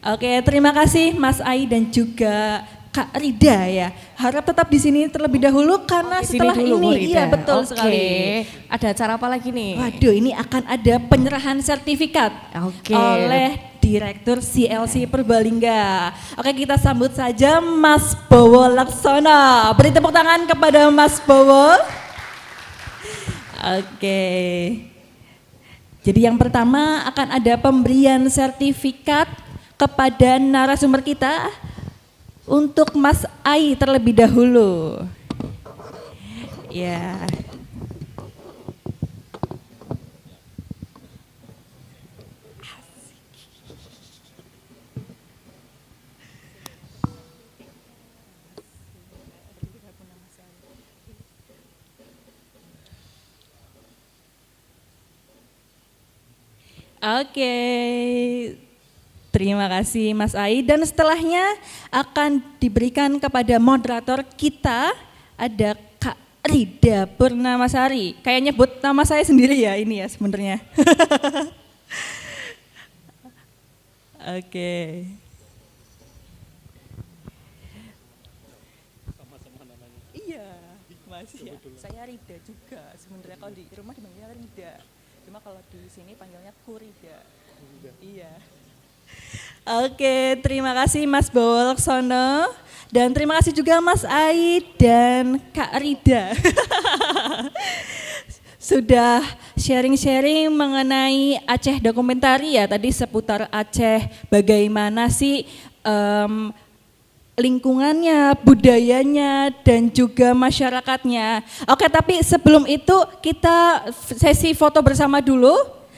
Oke, terima kasih Mas Ai dan juga Kak Rida ya. Harap tetap di sini terlebih dahulu karena Di sini setelah dulu, ini Hurida. iya betul Oke. sekali. Ada acara apa lagi nih? Waduh, ini akan ada penyerahan sertifikat Oke. oleh Direktur CLC Purbalingga. Oke, kita sambut saja Mas Bowo Laksono. Beri tepuk tangan kepada Mas Bowo. Oke. Jadi yang pertama akan ada pemberian sertifikat kepada narasumber kita untuk Mas Ai terlebih dahulu. Ya. Oke, terima kasih Mas Ai dan setelahnya akan diberikan kepada moderator kita ada Kak Rida Purnamasari. Kayak nyebut nama saya sendiri ya ini ya sebenarnya. Oke. Iya, masih ya. Saya Rida juga sebenarnya kalau di rumah dipanggilnya Rida. Cuma kalau di sini panggilnya Hurida. Iya. Oke, terima kasih Mas Bowo Laksono dan terima kasih juga Mas Ai dan Kak Rida. Sudah sharing-sharing mengenai Aceh Documentary ya tadi seputar Aceh, bagaimana sih lingkungannya, budayanya, dan juga masyarakatnya. Oke, tapi sebelum itu kita sesi foto bersama dulu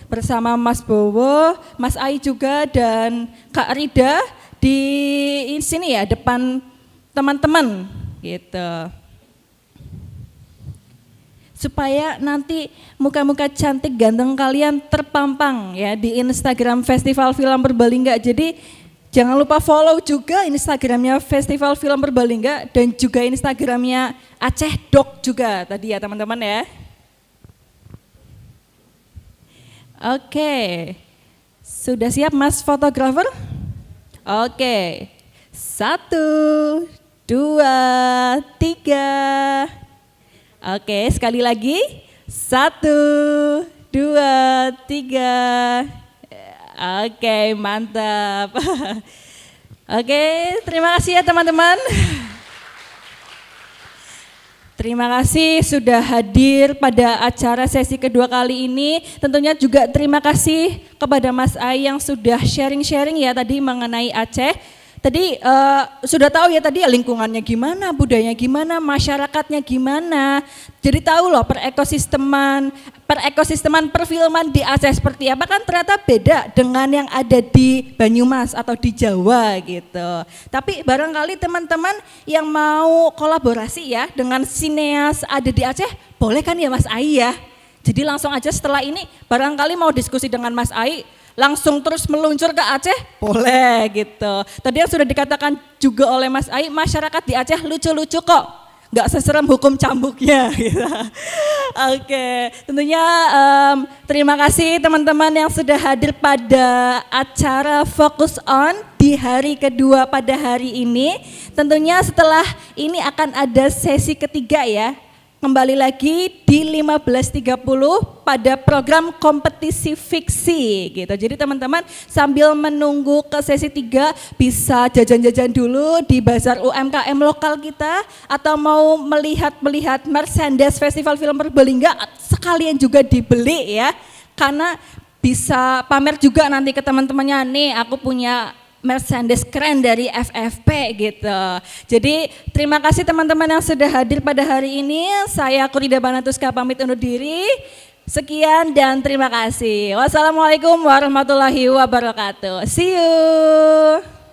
bersama Mas Bowo, Mas Ai juga dan Kak Rida di sini ya depan teman-teman gitu. Supaya nanti muka-muka cantik ganteng kalian terpampang ya di Instagram Festival Film Purbalingga. Jadi jangan lupa follow juga Instagramnya Festival Film Purbalingga dan juga Instagramnya Aceh Doc juga tadi ya teman-teman ya. Oke, sudah siap Mas fotografer? Oke, 1, 2, 3. Oke, sekali lagi. 1, 2, 3. Oke, mantap. Oke, terima kasih ya teman-teman. Terima kasih sudah hadir pada acara sesi kedua kali ini. Tentunya juga terima kasih kepada Mas Ai yang sudah sharing-sharing ya tadi mengenai Aceh. Tadi sudah tahu ya tadi lingkungannya gimana, budayanya gimana, masyarakatnya gimana. Jadi tahu loh perekosisteman perfilman di Aceh seperti apa kan ternyata beda dengan yang ada di Banyumas atau di Jawa gitu. Tapi barangkali teman-teman yang mau kolaborasi ya dengan sineas ada di Aceh, boleh kan ya Mas Ai ya? Jadi langsung aja setelah ini barangkali mau diskusi dengan Mas Ai, langsung terus meluncur ke Aceh, boleh gitu. Tadi yang sudah dikatakan juga oleh Mas Ai, masyarakat di Aceh lucu-lucu kok, nggak seserem hukum cambuknya. Gitu. Oke, tentunya terima kasih teman-teman yang sudah hadir pada acara Focus On di hari kedua pada hari ini. Tentunya setelah ini akan ada sesi ketiga ya. Kembali lagi di 15.30 pada program kompetisi fiksi gitu. Jadi teman-teman sambil menunggu ke sesi 3 bisa jajan-jajan dulu di bazar UMKM lokal kita atau mau melihat merchandise Festival Film Purbalingga sekalian juga dibeli ya. Karena bisa pamer juga nanti ke teman-temannya, nih aku punya merchandise keren dari FFP gitu. Jadi terima kasih teman-teman yang sudah hadir pada hari ini. Saya Kurida Banatuska pamit undur diri. Sekian dan terima kasih. Wassalamualaikum warahmatullahi wabarakatuh. See you.